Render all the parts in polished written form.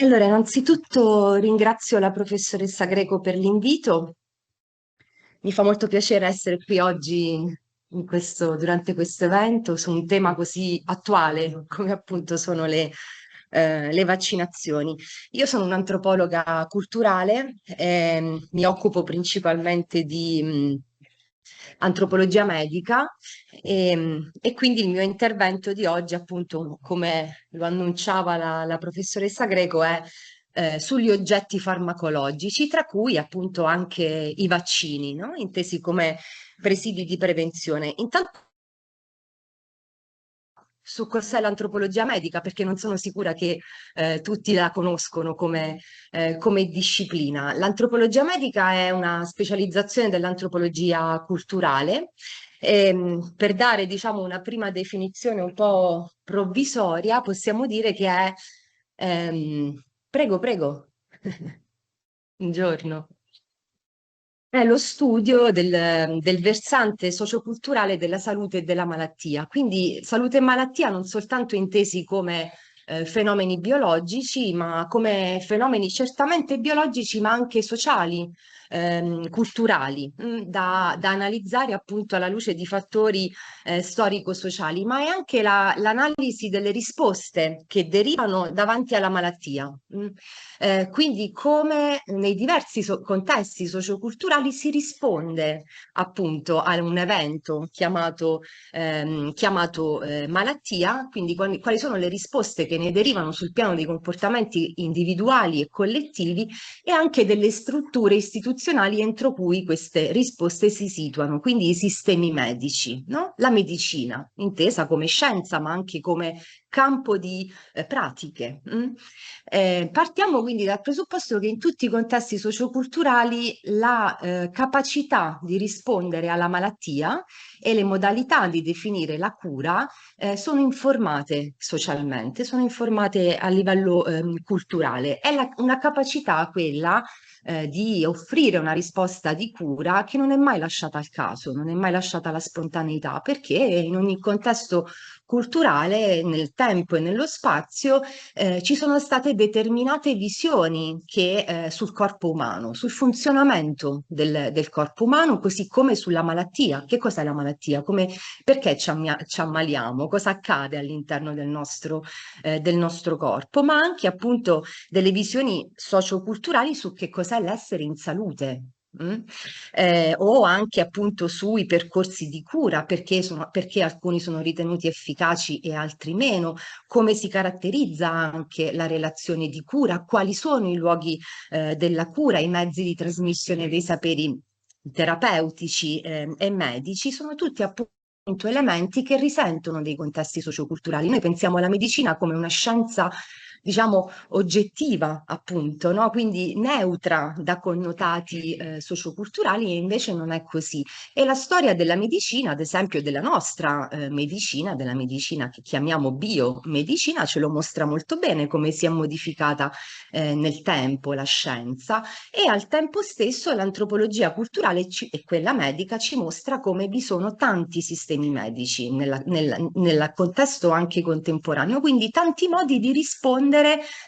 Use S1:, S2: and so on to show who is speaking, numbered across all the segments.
S1: Allora, innanzitutto ringrazio la professoressa Greco per l'invito. Mi fa molto piacere essere qui oggi durante questo evento su un tema così attuale come appunto sono le vaccinazioni. Io sono un'antropologa culturale, mi occupo principalmente di antropologia medica e quindi il mio intervento di oggi, appunto, come lo annunciava la professoressa Greco, è sugli oggetti farmacologici, tra cui appunto anche i vaccini, no? Intesi come presidi di prevenzione. Intanto su cos'è l'antropologia medica, perché non sono sicura che tutti la conoscono come disciplina. L'antropologia medica è una specializzazione dell'antropologia culturale. Per dare, diciamo, una prima definizione un po' provvisoria, possiamo dire che è... Prego, prego. Buongiorno. È lo studio del versante socioculturale della salute e della malattia. Quindi salute e malattia non soltanto intesi come fenomeni biologici, ma come fenomeni certamente biologici, ma anche sociali, culturali, da analizzare appunto alla luce di fattori storico-sociali, ma è anche l'analisi delle risposte che derivano davanti alla malattia. Quindi come nei diversi contesti socioculturali si risponde appunto a un evento chiamato malattia, quindi quali sono le risposte che ne derivano sul piano dei comportamenti individuali e collettivi e anche delle strutture istituzionali entro cui queste risposte si situano, quindi i sistemi medici, no? La medicina, intesa come scienza, ma anche come campo di pratiche. Partiamo quindi dal presupposto che in tutti i contesti socioculturali la capacità di rispondere alla malattia e le modalità di definire la cura sono informate socialmente, sono informate a livello culturale. È una capacità quella di offrire una risposta di cura che non è mai lasciata al caso, non è mai lasciata alla spontaneità, perché in ogni contesto culturale, nel tempo e nello spazio, ci sono state determinate visioni sul corpo umano, sul funzionamento del corpo umano, così come sulla malattia. Che cos'è la malattia? Perché ci ammaliamo? Cosa accade all'interno del nostro corpo? Ma anche appunto delle visioni socioculturali su che cos'è l'essere in salute. O anche appunto sui percorsi di cura, perché alcuni sono ritenuti efficaci e altri meno, come si caratterizza anche la relazione di cura, quali sono i luoghi della cura, i mezzi di trasmissione dei saperi terapeutici e medici, sono tutti appunto elementi che risentono dei contesti socioculturali. Noi pensiamo alla medicina come una scienza, diciamo, oggettiva, appunto, no? Quindi neutra da connotati socioculturali, e invece non è così. E la storia della medicina, ad esempio della nostra medicina, della medicina che chiamiamo biomedicina, ce lo mostra molto bene come si è modificata nel tempo la scienza, e al tempo stesso l'antropologia culturale e quella medica ci mostra come vi sono tanti sistemi medici nel contesto anche contemporaneo, quindi tanti modi di rispondere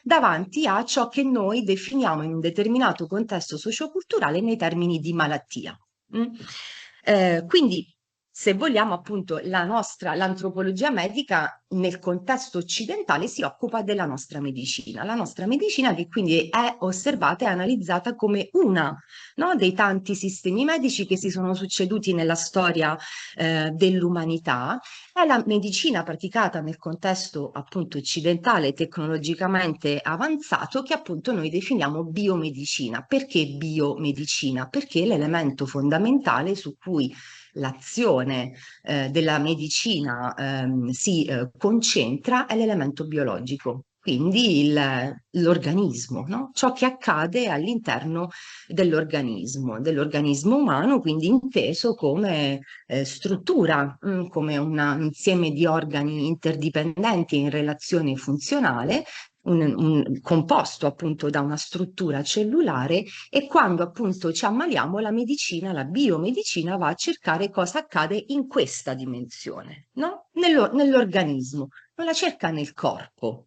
S1: davanti a ciò che noi definiamo in un determinato contesto socioculturale nei termini di malattia. Mm? Quindi, se vogliamo, appunto, l'antropologia medica nel contesto occidentale si occupa della nostra medicina. La nostra medicina che quindi è osservata e analizzata come una, no, dei tanti sistemi medici che si sono succeduti nella storia dell'umanità. È la medicina praticata nel contesto appunto occidentale, tecnologicamente avanzato, che appunto noi definiamo biomedicina. Perché biomedicina? Perché l'elemento fondamentale su cui l'azione della medicina si concentra è l'elemento biologico, quindi l'organismo, no? Ciò che accade all'interno dell'organismo umano, quindi inteso come struttura, come un insieme di organi interdipendenti in relazione funzionale, un composto appunto da una struttura cellulare, e quando appunto ci ammaliamo la medicina, la biomedicina va a cercare cosa accade in questa dimensione, no? Nell'organismo, non la cerca nel corpo.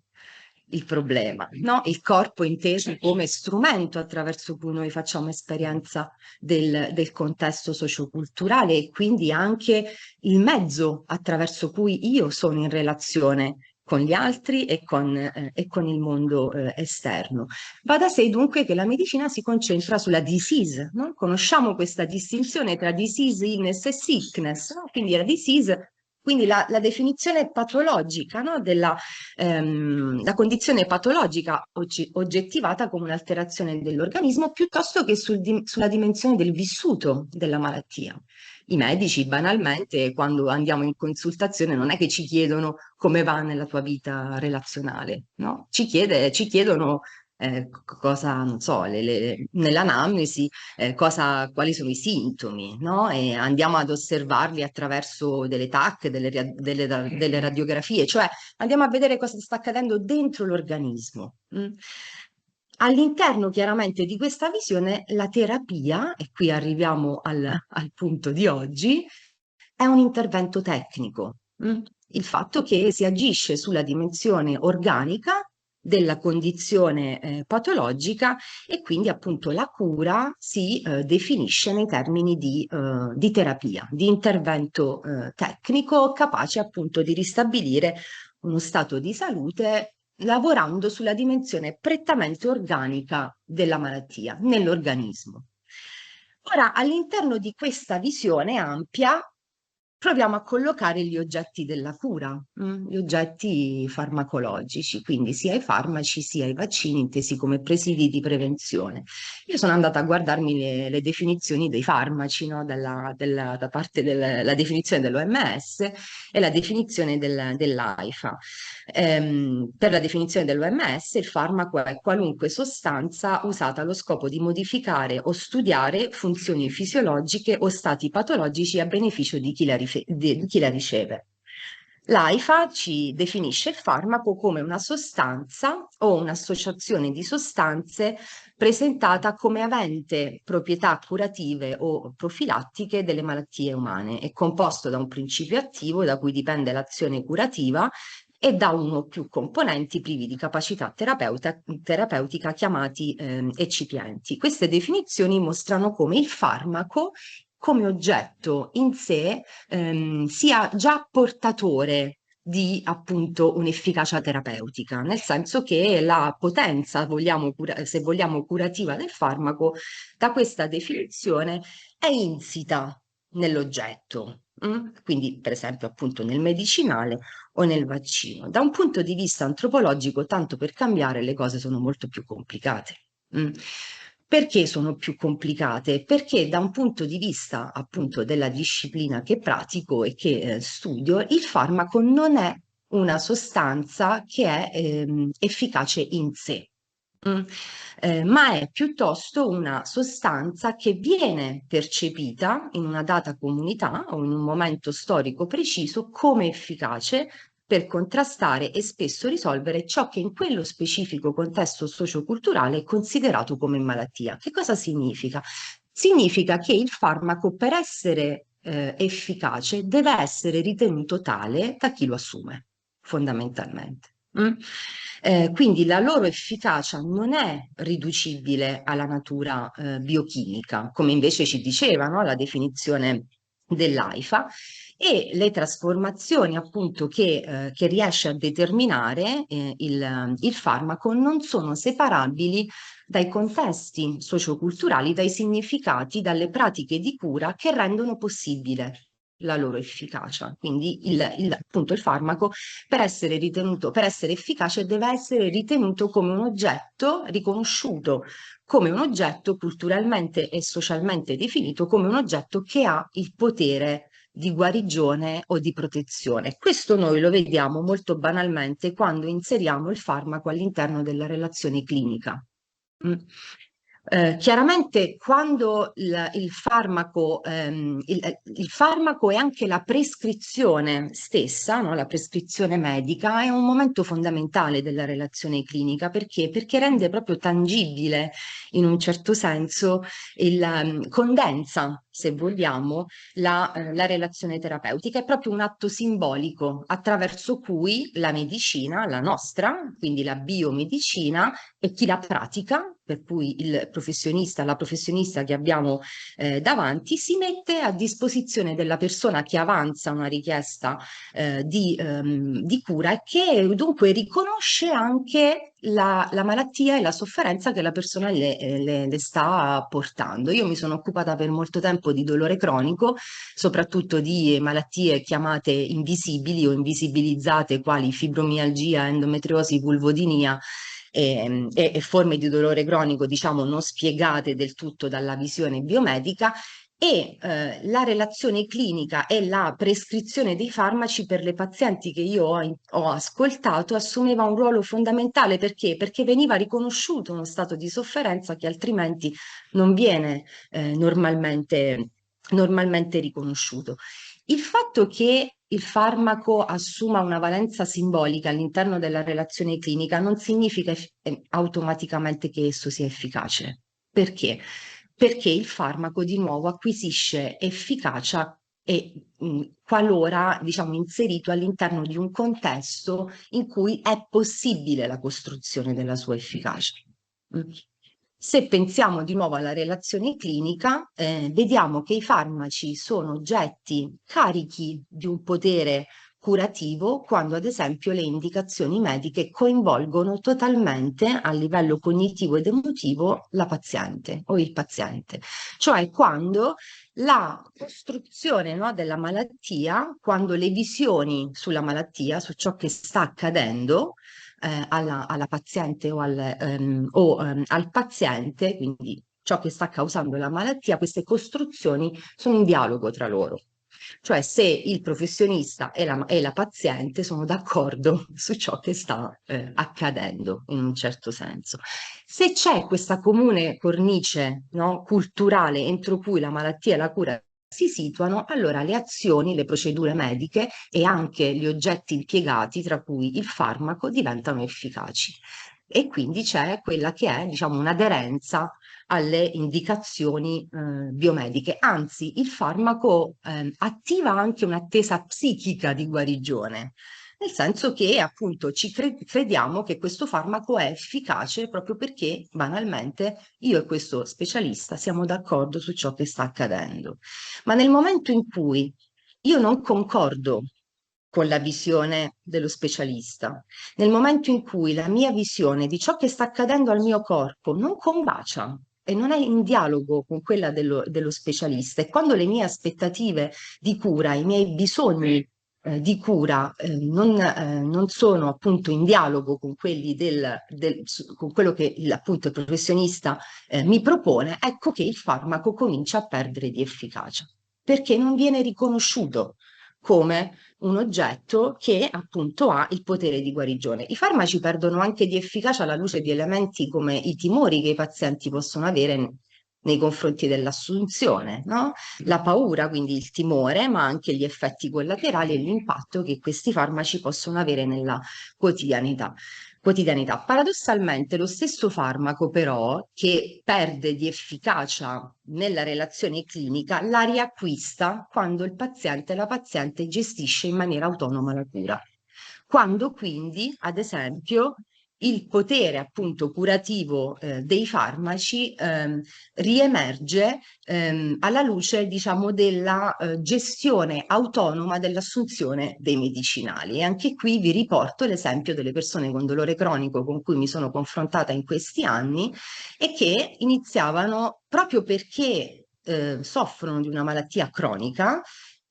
S1: il problema, no? Il corpo inteso come strumento attraverso cui noi facciamo esperienza del contesto socioculturale e quindi anche il mezzo attraverso cui io sono in relazione con gli altri e con il mondo esterno. Va da sé dunque che la medicina si concentra sulla disease, no? Conosciamo questa distinzione tra disease, illness e sickness, no? Quindi la disease, quindi la definizione patologica, no? La condizione patologica oggettivata come un'alterazione dell'organismo piuttosto che sulla dimensione del vissuto della malattia. I medici banalmente quando andiamo in consultazione non è che ci chiedono come va nella tua vita relazionale, no? Ci chiedono cosa, non so, nell'anamnesi, quali sono i sintomi, no? E andiamo ad osservarli attraverso delle TAC, delle radiografie, cioè andiamo a vedere cosa sta accadendo dentro l'organismo. All'interno chiaramente di questa visione la terapia, e qui arriviamo al punto di oggi, è un intervento tecnico. Il fatto che si agisce sulla dimensione organica della condizione patologica e quindi appunto la cura si definisce nei termini di terapia, di intervento tecnico capace appunto di ristabilire uno stato di salute lavorando sulla dimensione prettamente organica della malattia, nell'organismo. Ora, all'interno di questa visione ampia, proviamo a collocare gli oggetti della cura, gli oggetti farmacologici, quindi sia i farmaci sia i vaccini intesi come presidi di prevenzione. Io sono andata a guardarmi le definizioni dei farmaci, no? Da parte della definizione dell'OMS e la definizione dell'AIFA. Per la definizione dell'OMS, il farmaco è qualunque sostanza usata allo scopo di modificare o studiare funzioni fisiologiche o stati patologici a beneficio di chi la riceve. L'AIFA ci definisce il farmaco come una sostanza o un'associazione di sostanze presentata come avente proprietà curative o profilattiche delle malattie umane. È composto da un principio attivo da cui dipende l'azione curativa e da uno o più componenti privi di capacità terapeutica chiamati eccipienti. Queste definizioni mostrano come il farmaco come oggetto in sé sia già portatore di appunto un'efficacia terapeutica, nel senso che la potenza, se vogliamo, curativa del farmaco, da questa definizione è insita nell'oggetto. Quindi, per esempio, appunto nel medicinale o nel vaccino. Da un punto di vista antropologico, tanto per cambiare, le cose sono molto più complicate. Perché sono più complicate? Perché da un punto di vista appunto della disciplina che pratico e che studio, il farmaco non è una sostanza che è efficace in sé. Ma è piuttosto una sostanza che viene percepita in una data comunità o in un momento storico preciso come efficace per contrastare e spesso risolvere ciò che in quello specifico contesto socioculturale è considerato come malattia. Che cosa significa? Significa che il farmaco per essere efficace deve essere ritenuto tale da chi lo assume, fondamentalmente. Quindi la loro efficacia non è riducibile alla natura biochimica, come invece ci diceva, no, la definizione dell'AIFA, e le trasformazioni appunto che riesce a determinare il farmaco non sono separabili dai contesti socioculturali, dai significati, dalle pratiche di cura che rendono possibile la loro efficacia. Quindi appunto il farmaco per essere ritenuto, per essere efficace deve essere ritenuto come un oggetto riconosciuto come un oggetto culturalmente e socialmente definito come un oggetto che ha il potere di guarigione o di protezione. Questo noi lo vediamo molto banalmente quando inseriamo il farmaco all'interno della relazione clinica. Chiaramente quando il farmaco e anche la prescrizione stessa, no, la prescrizione medica, è un momento fondamentale della relazione clinica. Perché? Perché rende proprio tangibile, in un certo senso, condensa, se vogliamo, la relazione terapeutica. È proprio un atto simbolico attraverso cui la medicina, la nostra, quindi la biomedicina, e chi la pratica, per cui il professionista, la professionista che abbiamo davanti, si mette a disposizione della persona che avanza una richiesta di cura, e che dunque riconosce anche la malattia e la sofferenza che la persona le sta portando. Io mi sono occupata per molto tempo di dolore cronico, soprattutto di malattie chiamate invisibili o invisibilizzate, quali fibromialgia, endometriosi, vulvodinia, e forme di dolore cronico, diciamo, non spiegate del tutto dalla visione biomedica. E la relazione clinica e la prescrizione dei farmaci per le pazienti che io ho ascoltato assumeva un ruolo fondamentale. Perché? Perché veniva riconosciuto uno stato di sofferenza che altrimenti non viene normalmente riconosciuto. Il fatto che il farmaco assuma una valenza simbolica all'interno della relazione clinica non significa automaticamente che esso sia efficace. Perché? Perché il farmaco di nuovo acquisisce efficacia qualora, diciamo, inserito all'interno di un contesto in cui è possibile la costruzione della sua efficacia. Mm. Se pensiamo di nuovo alla relazione clinica, vediamo che i farmaci sono oggetti carichi di un potere curativo quando, ad esempio, le indicazioni mediche coinvolgono totalmente a livello cognitivo ed emotivo la paziente o il paziente. Cioè quando la costruzione, no, della malattia, quando le visioni sulla malattia, su ciò che sta accadendo, alla paziente al paziente, quindi ciò che sta causando la malattia, queste costruzioni sono in dialogo tra loro. Cioè se il professionista e la paziente sono d'accordo su ciò che sta accadendo, in un certo senso. Se c'è questa comune cornice, no, culturale entro cui la malattia e la cura si situano, allora le azioni, le procedure mediche e anche gli oggetti impiegati, tra cui il farmaco, diventano efficaci. E quindi c'è quella che è, diciamo, un'aderenza alle indicazioni biomediche. Anzi, il farmaco attiva anche un'attesa psichica di guarigione, nel senso che appunto crediamo che questo farmaco è efficace proprio perché banalmente io e questo specialista siamo d'accordo su ciò che sta accadendo. Ma nel momento in cui io non concordo con la visione dello specialista, nel momento in cui la mia visione di ciò che sta accadendo al mio corpo non combacia e non è in dialogo con quella dello specialista, e quando le mie aspettative di cura, i miei bisogni di cura non sono appunto in dialogo con quelli con quello che appunto il professionista mi propone, ecco che il farmaco comincia a perdere di efficacia, perché non viene riconosciuto come un oggetto che appunto ha il potere di guarigione. I farmaci perdono anche di efficacia alla luce di elementi come i timori che i pazienti possono avere nei confronti dell'assunzione, no? La paura, quindi il timore, ma anche gli effetti collaterali e l'impatto che questi farmaci possono avere nella quotidianità. Paradossalmente, lo stesso farmaco, però, che perde di efficacia nella relazione clinica, la riacquista quando il paziente, la paziente gestisce in maniera autonoma la cura. Quando quindi, ad esempio, il potere appunto curativo dei farmaci riemerge alla luce, diciamo, della gestione autonoma dell'assunzione dei medicinali. E anche qui vi riporto l'esempio delle persone con dolore cronico con cui mi sono confrontata in questi anni e che iniziavano proprio perché soffrono di una malattia cronica,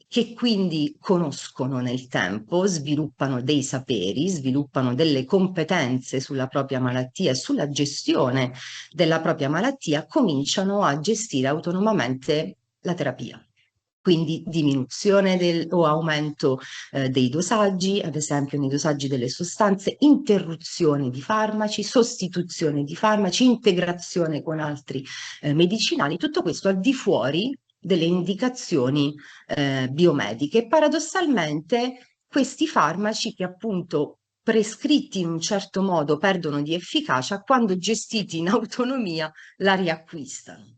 S1: che quindi conoscono nel tempo, sviluppano dei saperi, sviluppano delle competenze sulla propria malattia e sulla gestione della propria malattia, cominciano a gestire autonomamente la terapia. Quindi diminuzione o aumento dei dosaggi, ad esempio nei dosaggi delle sostanze, interruzione di farmaci, sostituzione di farmaci, integrazione con altri medicinali, tutto questo al di fuori delle indicazioni biomediche. Paradossalmente questi farmaci che appunto prescritti in un certo modo perdono di efficacia, quando gestiti in autonomia la riacquistano.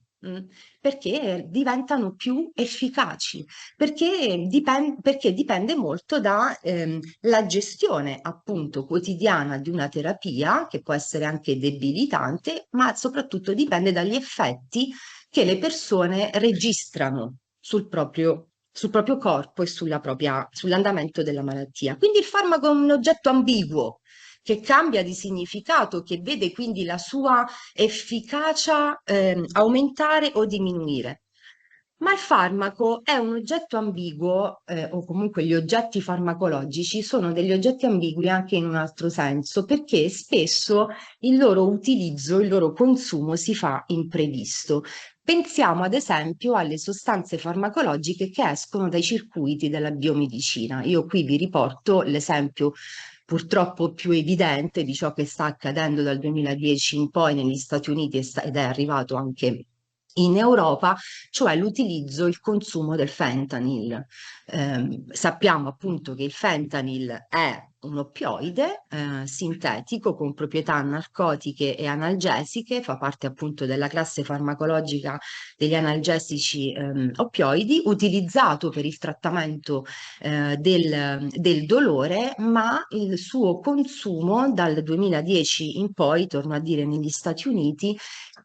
S1: Perché diventano più efficaci, perché dipende molto da la gestione appunto quotidiana di una terapia, che può essere anche debilitante, ma soprattutto dipende dagli effetti che le persone registrano sul proprio corpo e sull'andamento della malattia. Quindi il farmaco è un oggetto ambiguo che cambia di significato, che vede quindi la sua efficacia aumentare o diminuire. Ma il farmaco è un oggetto ambiguo, o comunque gli oggetti farmacologici sono degli oggetti ambigui anche in un altro senso, perché spesso il loro utilizzo, il loro consumo si fa imprevisto. Pensiamo ad esempio alle sostanze farmacologiche che escono dai circuiti della biomedicina. Io qui vi riporto l'esempio purtroppo più evidente di ciò che sta accadendo dal 2010 in poi negli Stati Uniti ed è arrivato anche in Europa, cioè l'utilizzo, il consumo del fentanyl. Sappiamo appunto che il fentanyl è un oppioide sintetico con proprietà narcotiche e analgesiche, fa parte appunto della classe farmacologica degli analgesici oppioidi, utilizzato per il trattamento del dolore, ma il suo consumo dal 2010 in poi, torno a dire negli Stati Uniti,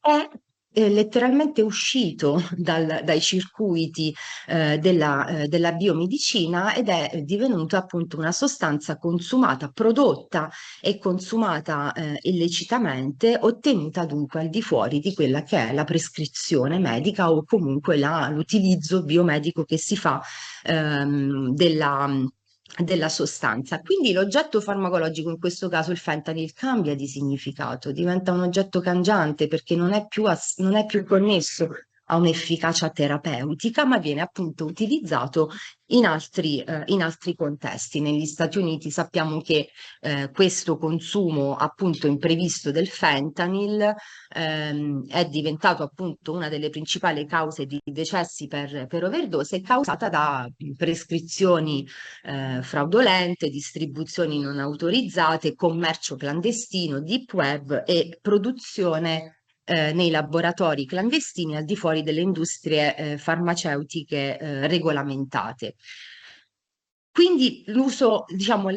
S1: è letteralmente uscito dai circuiti della biomedicina ed è divenuta appunto una sostanza consumata, prodotta e consumata illecitamente, ottenuta dunque al di fuori di quella che è la prescrizione medica o comunque l'utilizzo biomedico che si fa della sostanza. Quindi l'oggetto farmacologico, in questo caso il fentanyl, cambia di significato, diventa un oggetto cangiante perché non è più connesso a un'efficacia terapeutica, ma viene appunto utilizzato in altri contesti. Negli Stati Uniti sappiamo che questo consumo appunto imprevisto del fentanyl è diventato appunto una delle principali cause di decessi per overdose, causata da prescrizioni fraudolente, distribuzioni non autorizzate, commercio clandestino, deep web e produzione nei laboratori clandestini al di fuori delle industrie farmaceutiche regolamentate. Quindi l'uso, diciamo,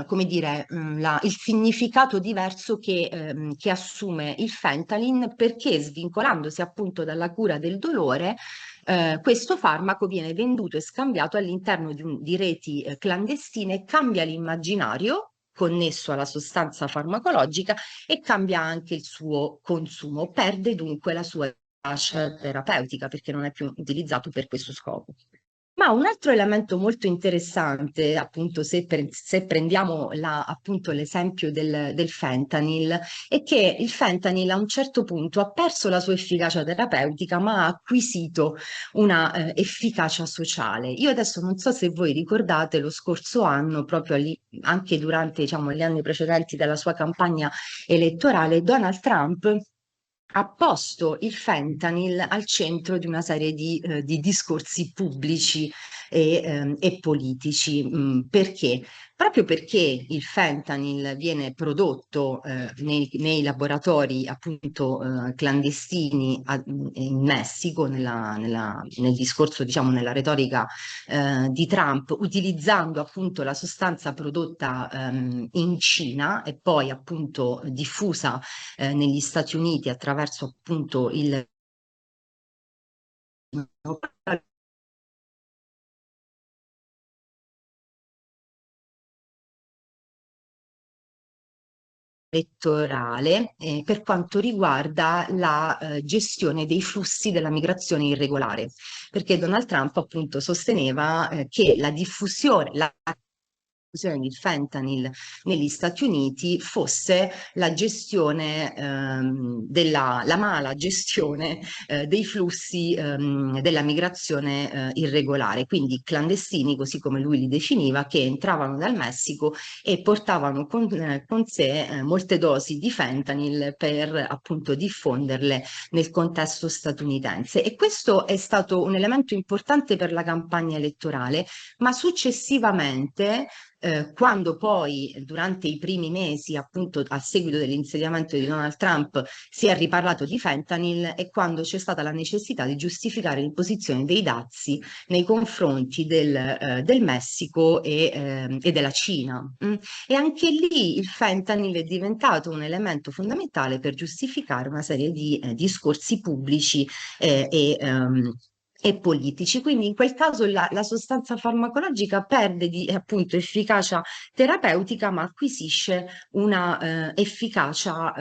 S1: come dire, il significato diverso che assume il fentanyl, perché svincolandosi appunto dalla cura del dolore, questo farmaco viene venduto e scambiato all'interno di reti clandestine, cambia l'immaginario connesso alla sostanza farmacologica e cambia anche il suo consumo, perde dunque la sua efficacia terapeutica perché non è più utilizzato per questo scopo. Ma un altro elemento molto interessante, appunto, se prendiamo appunto l'esempio del fentanyl, è che il fentanyl a un certo punto ha perso la sua efficacia terapeutica, ma ha acquisito una efficacia sociale. Io adesso non so se voi ricordate lo scorso anno, proprio lì, anche durante, diciamo, gli anni precedenti della sua campagna elettorale, Donald Trump ha posto il fentanyl al centro di una serie di discorsi pubblici e politici. Perché? Proprio perché il fentanyl viene prodotto nei laboratori appunto clandestini in Messico, nel discorso, diciamo, nella retorica di Trump, utilizzando appunto la sostanza prodotta in Cina e poi appunto diffusa negli Stati Uniti attraverso appunto il elettorale per quanto riguarda la gestione dei flussi della migrazione irregolare, perché Donald Trump appunto sosteneva che la diffusione, diffusione del fentanyl negli Stati Uniti fosse la gestione la mala gestione dei flussi della migrazione irregolare, quindi clandestini, così come lui li definiva, che entravano dal Messico e portavano con sé molte dosi di fentanyl per appunto diffonderle nel contesto statunitense. E questo è stato un elemento importante per la campagna elettorale, ma successivamente quando poi durante i primi mesi, appunto a seguito dell'insediamento di Donald Trump, si è riparlato di fentanyl, e quando c'è stata la necessità di giustificare l'imposizione dei dazi nei confronti del Messico e della Cina. E anche lì il fentanyl è diventato un elemento fondamentale per giustificare una serie di discorsi pubblici e politici. Quindi in quel caso la sostanza farmacologica perde di appunto efficacia terapeutica, ma acquisisce una efficacia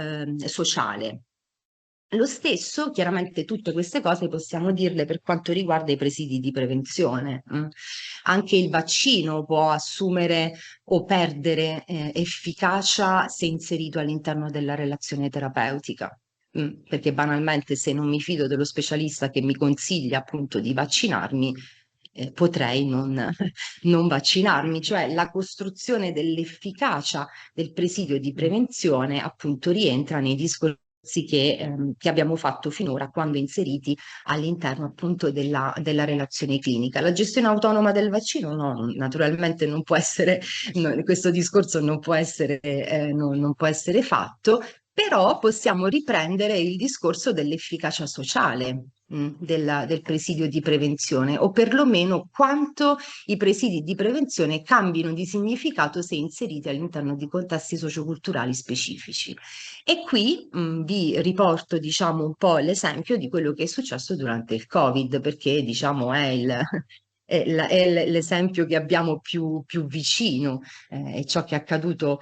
S1: sociale. Lo stesso, chiaramente tutte queste cose possiamo dirle per quanto riguarda i presidi di prevenzione. Anche il vaccino può assumere o perdere efficacia se inserito all'interno della relazione terapeutica. Perché banalmente se non mi fido dello specialista che mi consiglia appunto di vaccinarmi, potrei non vaccinarmi, cioè la costruzione dell'efficacia del presidio di prevenzione appunto rientra nei discorsi che abbiamo fatto finora quando inseriti all'interno appunto della relazione clinica. La gestione autonoma del vaccino no, naturalmente non può essere, no, questo discorso non può essere, non può essere fatto, però possiamo riprendere il discorso dell'efficacia sociale del presidio di prevenzione, o perlomeno quanto i presidi di prevenzione cambino di significato se inseriti all'interno di contesti socioculturali specifici. E qui vi riporto, diciamo, un po' l'esempio di quello che è successo durante il Covid, perché, diciamo, è l'esempio che abbiamo più vicino, è ciò che è accaduto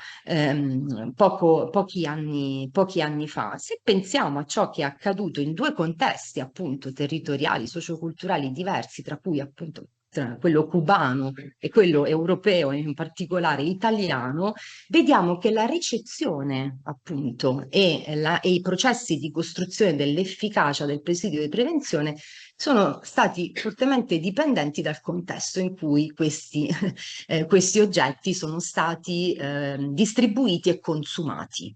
S1: pochi anni fa. Se pensiamo a ciò che è accaduto in due contesti appunto territoriali, socioculturali diversi, tra cui appunto tra quello cubano e quello europeo, e in particolare italiano, vediamo che la ricezione appunto e i processi di costruzione dell'efficacia del presidio di prevenzione sono stati fortemente dipendenti dal contesto in cui questi oggetti sono stati distribuiti e consumati.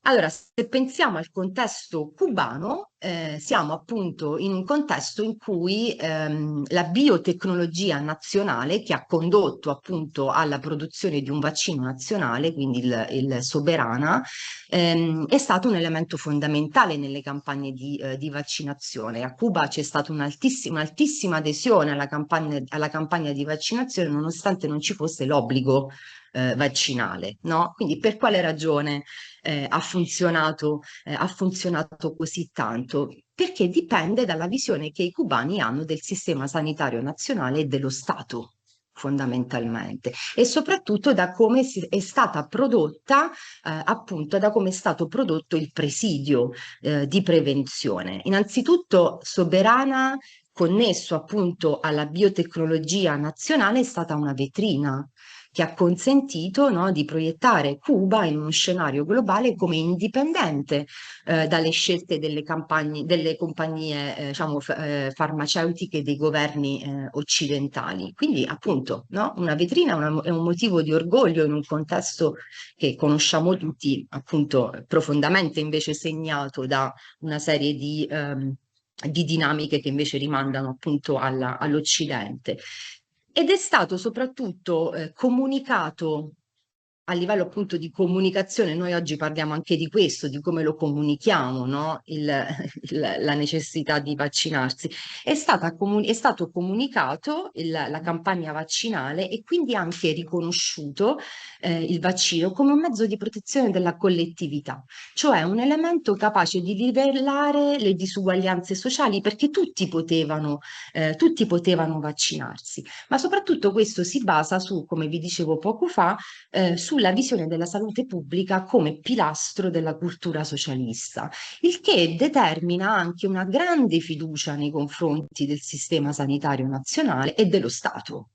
S1: Allora, se pensiamo al contesto cubano, siamo appunto in un contesto in cui la biotecnologia nazionale che ha condotto appunto alla produzione di un vaccino nazionale, quindi il Soberana, è stato un elemento fondamentale nelle campagne di vaccinazione. A Cuba c'è stata un'altissima adesione alla campagna di vaccinazione, nonostante non ci fosse l'obbligo vaccinale, no? Quindi per quale ragione ha funzionato così tanto? Perché dipende dalla visione che i cubani hanno del sistema sanitario nazionale e dello Stato, fondamentalmente, e soprattutto da come è stata prodotta, appunto, da come è stato prodotto il presidio di prevenzione. Innanzitutto, Soberana, connesso appunto alla biotecnologia nazionale, è stata una vetrina che ha consentito, no, di proiettare Cuba in uno scenario globale come indipendente dalle scelte delle compagnie diciamo, farmaceutiche dei governi occidentali. Quindi appunto, no, una vetrina è un motivo di orgoglio in un contesto che conosciamo tutti, appunto profondamente invece segnato da una serie di dinamiche che invece rimandano appunto all'Occidente. Ed è stato soprattutto comunicato a livello appunto di comunicazione. Noi oggi parliamo anche di questo, di come lo comunichiamo, no? La necessità di vaccinarsi. È stato comunicato la campagna vaccinale, e quindi anche riconosciuto il vaccino come un mezzo di protezione della collettività, cioè un elemento capace di livellare le disuguaglianze sociali, perché tutti potevano vaccinarsi. Ma soprattutto questo si basa su, come vi dicevo poco fa, sulla visione della salute pubblica come pilastro della cultura socialista, il che determina anche una grande fiducia nei confronti del sistema sanitario nazionale e dello Stato.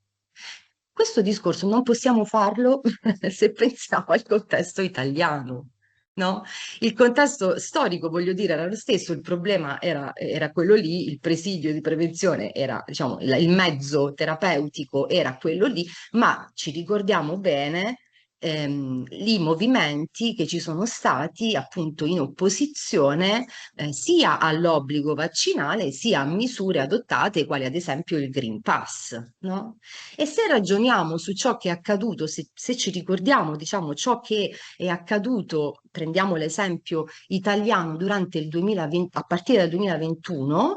S1: Questo discorso non possiamo farlo se pensiamo al contesto italiano, no? Il contesto storico, voglio dire, era lo stesso, il problema era quello lì, il presidio di prevenzione era, diciamo, il mezzo terapeutico era quello lì, ma ci ricordiamo bene i movimenti che ci sono stati appunto in opposizione sia all'obbligo vaccinale sia a misure adottate, quali ad esempio il Green Pass, no? E se ragioniamo su ciò che è accaduto, se ci ricordiamo, diciamo, ciò che è accaduto, prendiamo l'esempio italiano durante il 2020, a partire dal 2021,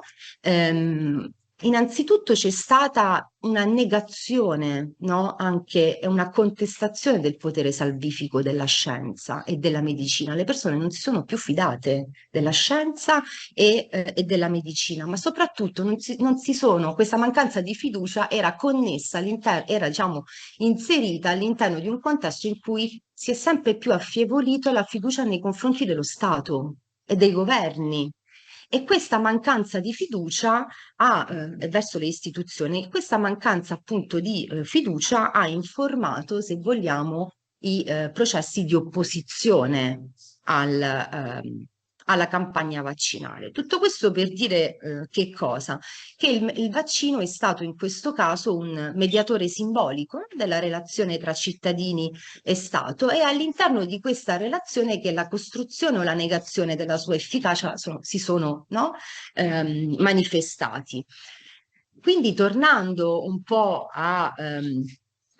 S1: innanzitutto c'è stata una negazione, no? Anche una contestazione del potere salvifico della scienza e della medicina. Le persone non si sono più fidate della scienza e della medicina, ma soprattutto non si sono, questa mancanza di fiducia era connessa all'interno, era diciamo inserita all'interno di un contesto in cui si è sempre più affievolito la fiducia nei confronti dello Stato e dei governi. E questa mancanza di fiducia verso le istituzioni, questa mancanza appunto di fiducia ha informato, se vogliamo, i processi di opposizione alla campagna vaccinale. Tutto questo per dire che cosa? Che il vaccino è stato in questo caso un mediatore simbolico della relazione tra cittadini e Stato e all'interno di questa relazione che la costruzione o la negazione della sua efficacia si sono no, manifestati. Quindi tornando un po' a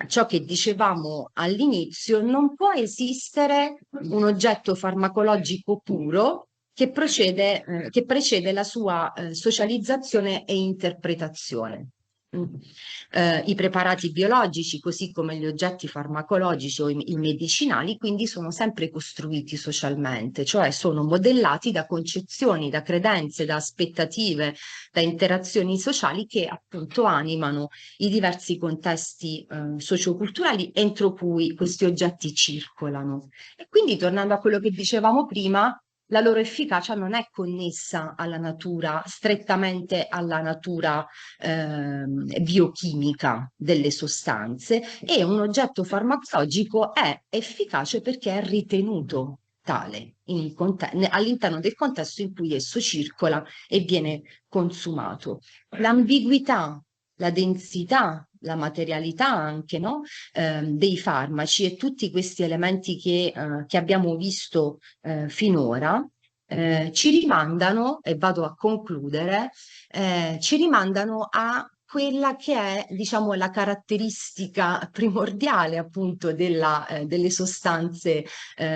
S1: ciò che dicevamo all'inizio, non può esistere un oggetto farmacologico puro che precede la sua socializzazione e interpretazione. I preparati biologici, così come gli oggetti farmacologici o i medicinali, quindi sono sempre costruiti socialmente, cioè sono modellati da concezioni, da credenze, da aspettative, da interazioni sociali che appunto animano i diversi contesti socioculturali entro cui questi oggetti circolano. E quindi, tornando a quello che dicevamo prima, la loro efficacia non è connessa alla natura, strettamente alla natura biochimica delle sostanze e un oggetto farmacologico è efficace perché è ritenuto tale all'interno del contesto in cui esso circola e viene consumato. L'ambiguità, la densità, la materialità anche no? Dei farmaci e tutti questi elementi che abbiamo visto finora ci rimandano, e vado a concludere, ci rimandano a quella che è, diciamo, la caratteristica primordiale appunto delle sostanze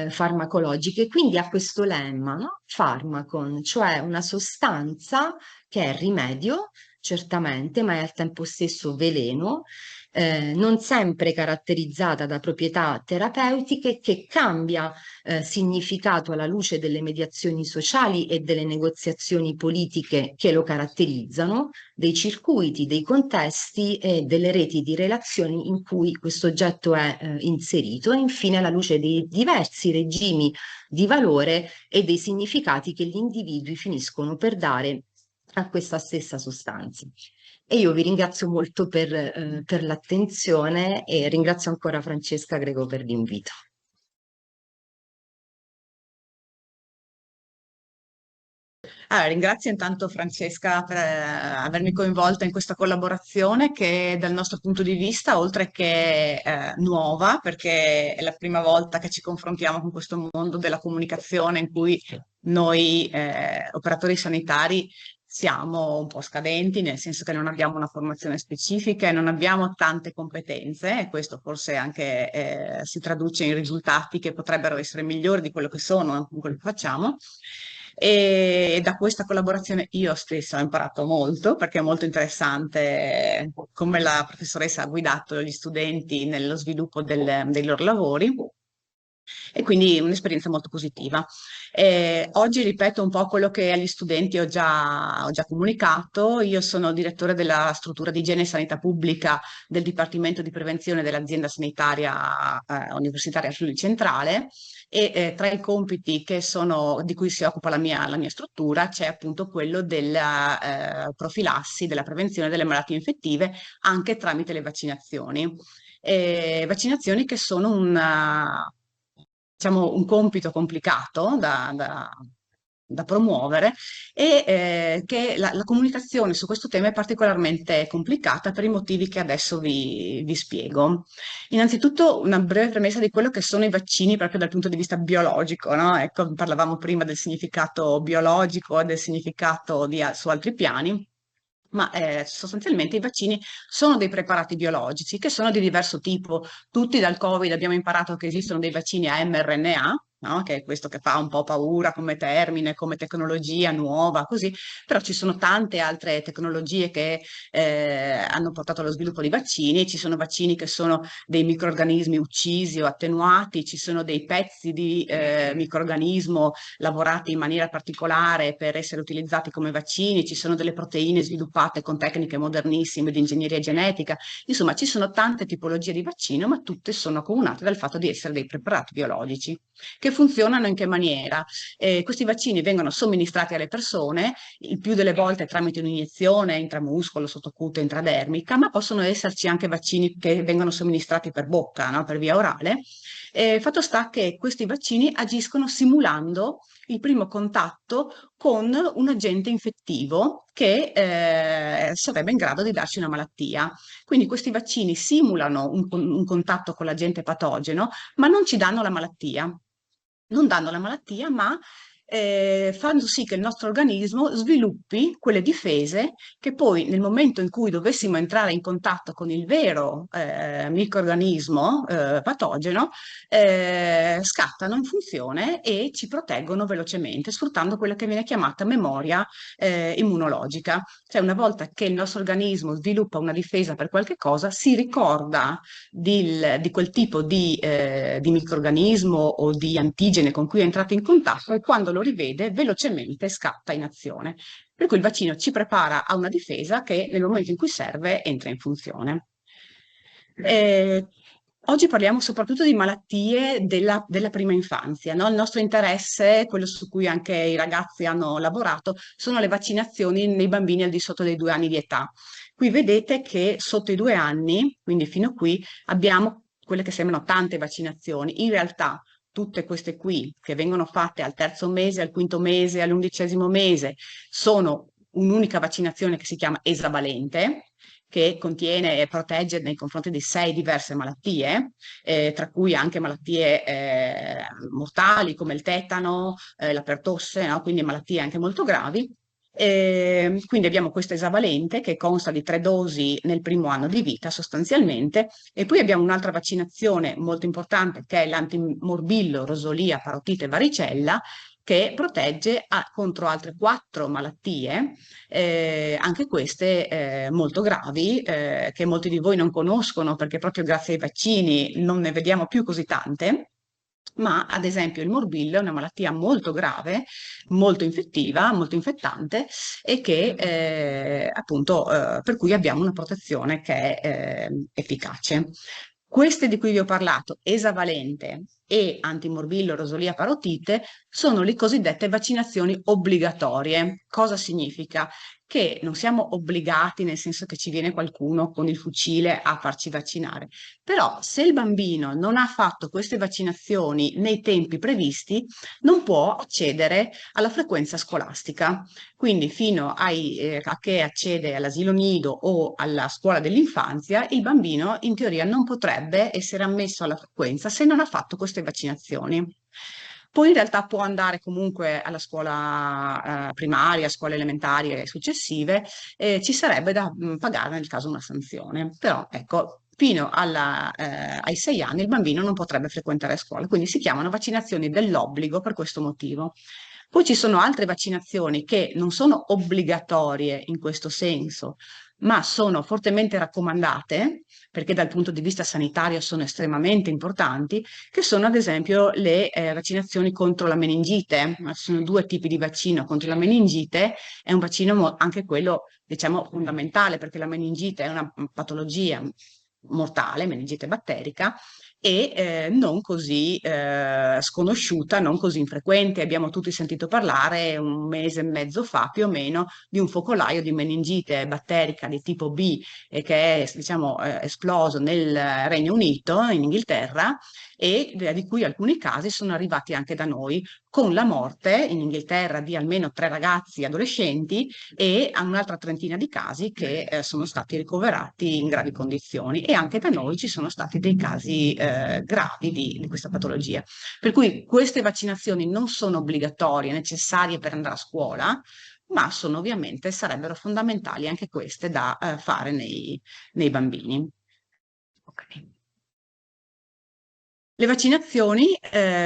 S1: farmacologiche, quindi a questo lemma, no? Pharmacon, cioè una sostanza che è rimedio, certamente, ma è al tempo stesso veleno, non sempre caratterizzata da proprietà terapeutiche, che cambia significato alla luce delle mediazioni sociali e delle negoziazioni politiche che lo caratterizzano, dei circuiti, dei contesti e delle reti di relazioni in cui questo oggetto è inserito, e infine alla luce dei diversi regimi di valore e dei significati che gli individui finiscono per dare a questa stessa sostanza. E io vi ringrazio molto per l'attenzione e ringrazio ancora Francesca Greco per l'invito.
S2: Allora, ringrazio intanto Francesca per avermi coinvolta in questa collaborazione che dal nostro punto di vista, oltre che nuova, perché è la prima volta che ci confrontiamo con questo mondo della comunicazione in cui noi operatori sanitari siamo un po' scadenti, nel senso che non abbiamo una formazione specifica e non abbiamo tante competenze, e questo forse anche si traduce in risultati che potrebbero essere migliori di quello che sono, di quello che facciamo. E da questa collaborazione io stessa ho imparato molto perché è molto interessante come la professoressa ha guidato gli studenti nello sviluppo dei loro lavori e quindi un'esperienza molto positiva. Oggi ripeto un po' quello che agli studenti ho già comunicato. Io sono direttore della struttura di igiene e sanità pubblica del Dipartimento di Prevenzione dell'azienda sanitaria universitaria Friuli Centrale e tra i compiti di cui si occupa la mia struttura c'è appunto quello della profilassi, della prevenzione delle malattie infettive anche tramite le vaccinazioni. vaccinazioni che sono diciamo, un compito complicato da promuovere e che la comunicazione su questo tema è particolarmente complicata per i motivi che adesso vi spiego. Innanzitutto una breve premessa di quello che sono i vaccini proprio dal punto di vista biologico, no? Ecco, parlavamo prima del significato biologico e del significato su altri piani. Ma sostanzialmente i vaccini sono dei preparati biologici che sono di diverso tipo. Tutti dal Covid abbiamo imparato che esistono dei vaccini a mRNA, no? Che è questo che fa un po' paura come termine, come tecnologia nuova, così, però ci sono tante altre tecnologie che hanno portato allo sviluppo di vaccini. Ci sono vaccini che sono dei microrganismi uccisi o attenuati, ci sono dei pezzi di microrganismo lavorati in maniera particolare per essere utilizzati come vaccini, ci sono delle proteine sviluppate con tecniche modernissime di ingegneria genetica, insomma ci sono tante tipologie di vaccino, ma tutte sono accomunate dal fatto di essere dei preparati biologici che funzionano in che maniera? Questi vaccini vengono somministrati alle persone, il più delle volte tramite un'iniezione intramuscolo, sottocute, intradermica, ma possono esserci anche vaccini che vengono somministrati per bocca, no? Per via orale. Fatto sta che questi vaccini agiscono simulando il primo contatto con un agente infettivo che sarebbe in grado di darci una malattia. Quindi questi vaccini simulano un contatto con l'agente patogeno, ma non ci danno la malattia. Non danno la malattia, ma fanno sì che il nostro organismo sviluppi quelle difese che poi nel momento in cui dovessimo entrare in contatto con il vero microrganismo patogeno, scattano in funzione e ci proteggono velocemente, sfruttando quella che viene chiamata memoria immunologica. Cioè una volta che il nostro organismo sviluppa una difesa per qualche cosa, si ricorda di quel tipo di microrganismo o di antigene con cui è entrato in contatto e quando lo rivede velocemente scatta in azione. Per cui il vaccino ci prepara a una difesa che nel momento in cui serve entra in funzione. Oggi parliamo soprattutto di malattie della prima infanzia, no? Il nostro interesse, quello su cui anche i ragazzi hanno lavorato, sono le vaccinazioni nei bambini al di sotto dei 2 anni di età. Qui vedete che sotto i 2 anni, quindi fino a qui, abbiamo quelle che sembrano tante vaccinazioni. In realtà tutte queste qui, che vengono fatte al terzo mese, al quinto mese, all'11° mese, sono un'unica vaccinazione che si chiama esavalente, che contiene e protegge nei confronti di 6 diverse malattie, tra cui anche malattie mortali come il tetano, la pertosse, no? Quindi malattie anche molto gravi. Quindi abbiamo questa esavalente che consta di 3 dosi nel primo anno di vita sostanzialmente e poi abbiamo un'altra vaccinazione molto importante che è l'antimorbillo, rosolia, parotite e varicella che protegge contro altre 4 malattie, anche queste molto gravi, che molti di voi non conoscono perché proprio grazie ai vaccini non ne vediamo più così tante. Ma ad esempio il morbillo è una malattia molto grave, molto infettiva, molto infettante e che appunto per cui abbiamo una protezione che è efficace. Queste di cui vi ho parlato, esavalente e antimorbillo, rosolia, parotite, sono le cosiddette vaccinazioni obbligatorie. Cosa significa? Che non siamo obbligati, nel senso che ci viene qualcuno con il fucile a farci vaccinare. Però se il bambino non ha fatto queste vaccinazioni nei tempi previsti, non può accedere alla frequenza scolastica. Quindi fino a che accede all'asilo nido o alla scuola dell'infanzia, il bambino in teoria non potrebbe essere ammesso alla frequenza se non ha fatto queste vaccinazioni. Poi in realtà può andare comunque alla scuola primaria, scuole elementari e successive, ci sarebbe da pagare nel caso una sanzione. Però ecco, fino ai 6 anni il bambino non potrebbe frequentare scuola, quindi si chiamano vaccinazioni dell'obbligo per questo motivo. Poi ci sono altre vaccinazioni che non sono obbligatorie in questo senso, ma sono fortemente raccomandate, perché dal punto di vista sanitario sono estremamente importanti, che sono ad esempio le vaccinazioni contro la meningite. Ci sono 2 tipi di vaccino contro la meningite, è un vaccino anche quello, diciamo, fondamentale, perché la meningite è una patologia mortale, meningite batterica, e non così sconosciuta, non così infrequente. Abbiamo tutti sentito parlare un mese e mezzo fa più o meno di un focolaio di meningite batterica di tipo B che è diciamo, esploso nel Regno Unito, in Inghilterra, e di cui alcuni casi sono arrivati anche da noi, con la morte in Inghilterra di almeno 3 ragazzi adolescenti e a un'altra trentina di casi che sono stati ricoverati in gravi condizioni, e anche da noi ci sono stati dei casi gravi di questa patologia. Per cui queste vaccinazioni non sono obbligatorie, necessarie per andare a scuola, ma sono ovviamente, sarebbero fondamentali anche queste da fare nei bambini. Okay. Le vaccinazioni,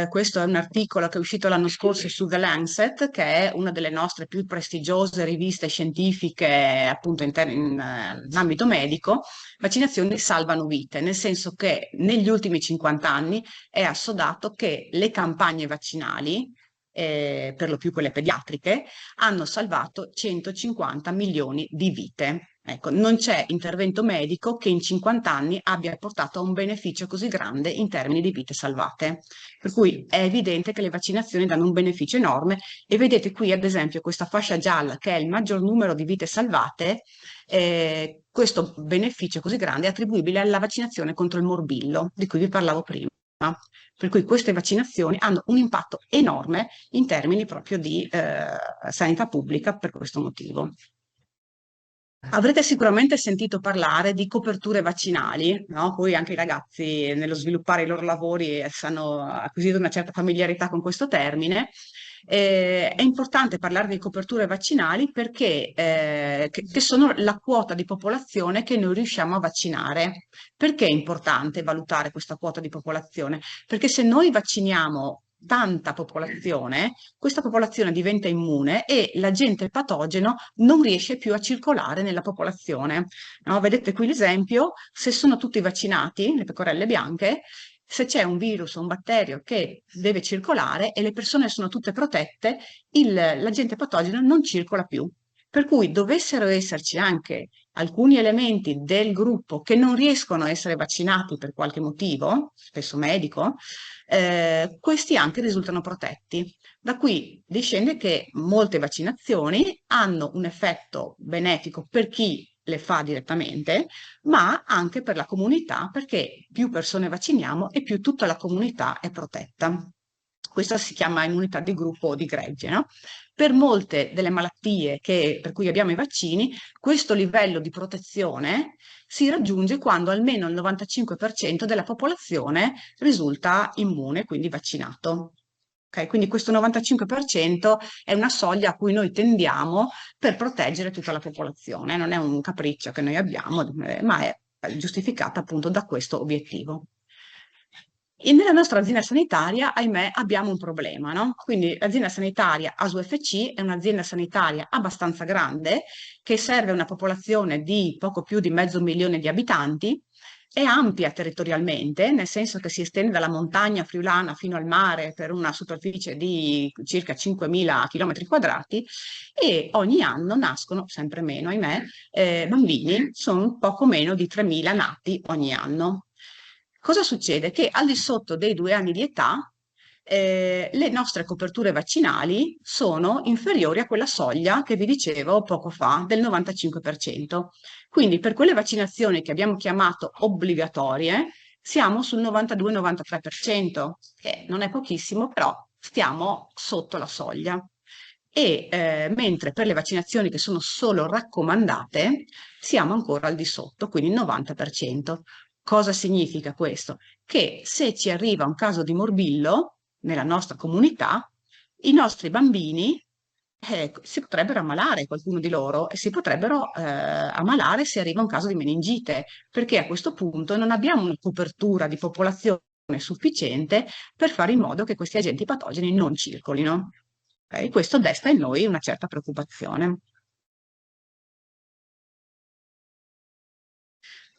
S2: questo è un articolo che è uscito l'anno scorso su The Lancet, che è una delle nostre più prestigiose riviste scientifiche appunto in ambito medico. Vaccinazioni salvano vite, nel senso che negli ultimi 50 anni è assodato che le campagne vaccinali, per lo più quelle pediatriche, hanno salvato 150 milioni di vite. Ecco, non c'è intervento medico che in 50 anni abbia portato a un beneficio così grande in termini di vite salvate. Per cui è evidente che le vaccinazioni danno un beneficio enorme, e vedete qui ad esempio questa fascia gialla che è il maggior numero di vite salvate. Questo beneficio così grande è attribuibile alla vaccinazione contro il morbillo, di cui vi parlavo prima. Per cui queste vaccinazioni hanno un impatto enorme in termini proprio di sanità pubblica per questo motivo. Avrete sicuramente sentito parlare di coperture vaccinali, no? Poi anche i ragazzi nello sviluppare i loro lavori hanno acquisito una certa familiarità con questo termine. È importante parlare di coperture vaccinali perché che sono la quota di popolazione che noi riusciamo a vaccinare. Perché è importante valutare questa quota di popolazione? Perché se noi vacciniamo tanta popolazione, questa popolazione diventa immune e l'agente patogeno non riesce più a circolare nella popolazione. No? Vedete qui l'esempio: se sono tutti vaccinati, le pecorelle bianche, se c'è un virus o un batterio che deve circolare e le persone sono tutte protette, l'agente patogeno non circola più. Per cui dovessero esserci anche alcuni elementi del gruppo che non riescono a essere vaccinati per qualche motivo, spesso medico, questi anche risultano protetti. Da qui discende che molte vaccinazioni hanno un effetto benefico per chi le fa direttamente, ma anche per la comunità, perché più persone vacciniamo e più tutta la comunità è protetta. Questa si chiama immunità di gruppo o di gregge, no? Per molte delle malattie per cui abbiamo i vaccini, questo livello di protezione si raggiunge quando almeno il 95% della popolazione risulta immune, quindi vaccinato. Okay? Quindi questo 95% è una soglia a cui noi tendiamo per proteggere tutta la popolazione. Non è un capriccio che noi abbiamo, ma è giustificata appunto da questo obiettivo. E nella nostra azienda sanitaria, ahimè, abbiamo un problema, no? Quindi l'azienda sanitaria ASUFC è un'azienda sanitaria abbastanza grande che serve una popolazione di poco più di 500.000 di abitanti. È ampia territorialmente, nel senso che si estende dalla montagna friulana fino al mare per una superficie di circa 5.000 km², e ogni anno nascono, sempre meno, ahimè, bambini, sono poco meno di 3.000 nati ogni anno. Cosa succede? Che al di sotto dei 2 anni di età le nostre coperture vaccinali sono inferiori a quella soglia che vi dicevo poco fa, del 95%. Quindi per quelle vaccinazioni che abbiamo chiamato obbligatorie, siamo sul 92-93%, che non è pochissimo, però stiamo sotto la soglia. E mentre per le vaccinazioni che sono solo raccomandate, siamo ancora al di sotto, quindi il 90%. Cosa significa questo? Che se ci arriva un caso di morbillo nella nostra comunità, i nostri bambini si potrebbero ammalare, qualcuno di loro, e si potrebbero ammalare se arriva un caso di meningite, perché a questo punto non abbiamo una copertura di popolazione sufficiente per fare in modo che questi agenti patogeni non circolino. Okay? Questo desta in noi una certa preoccupazione.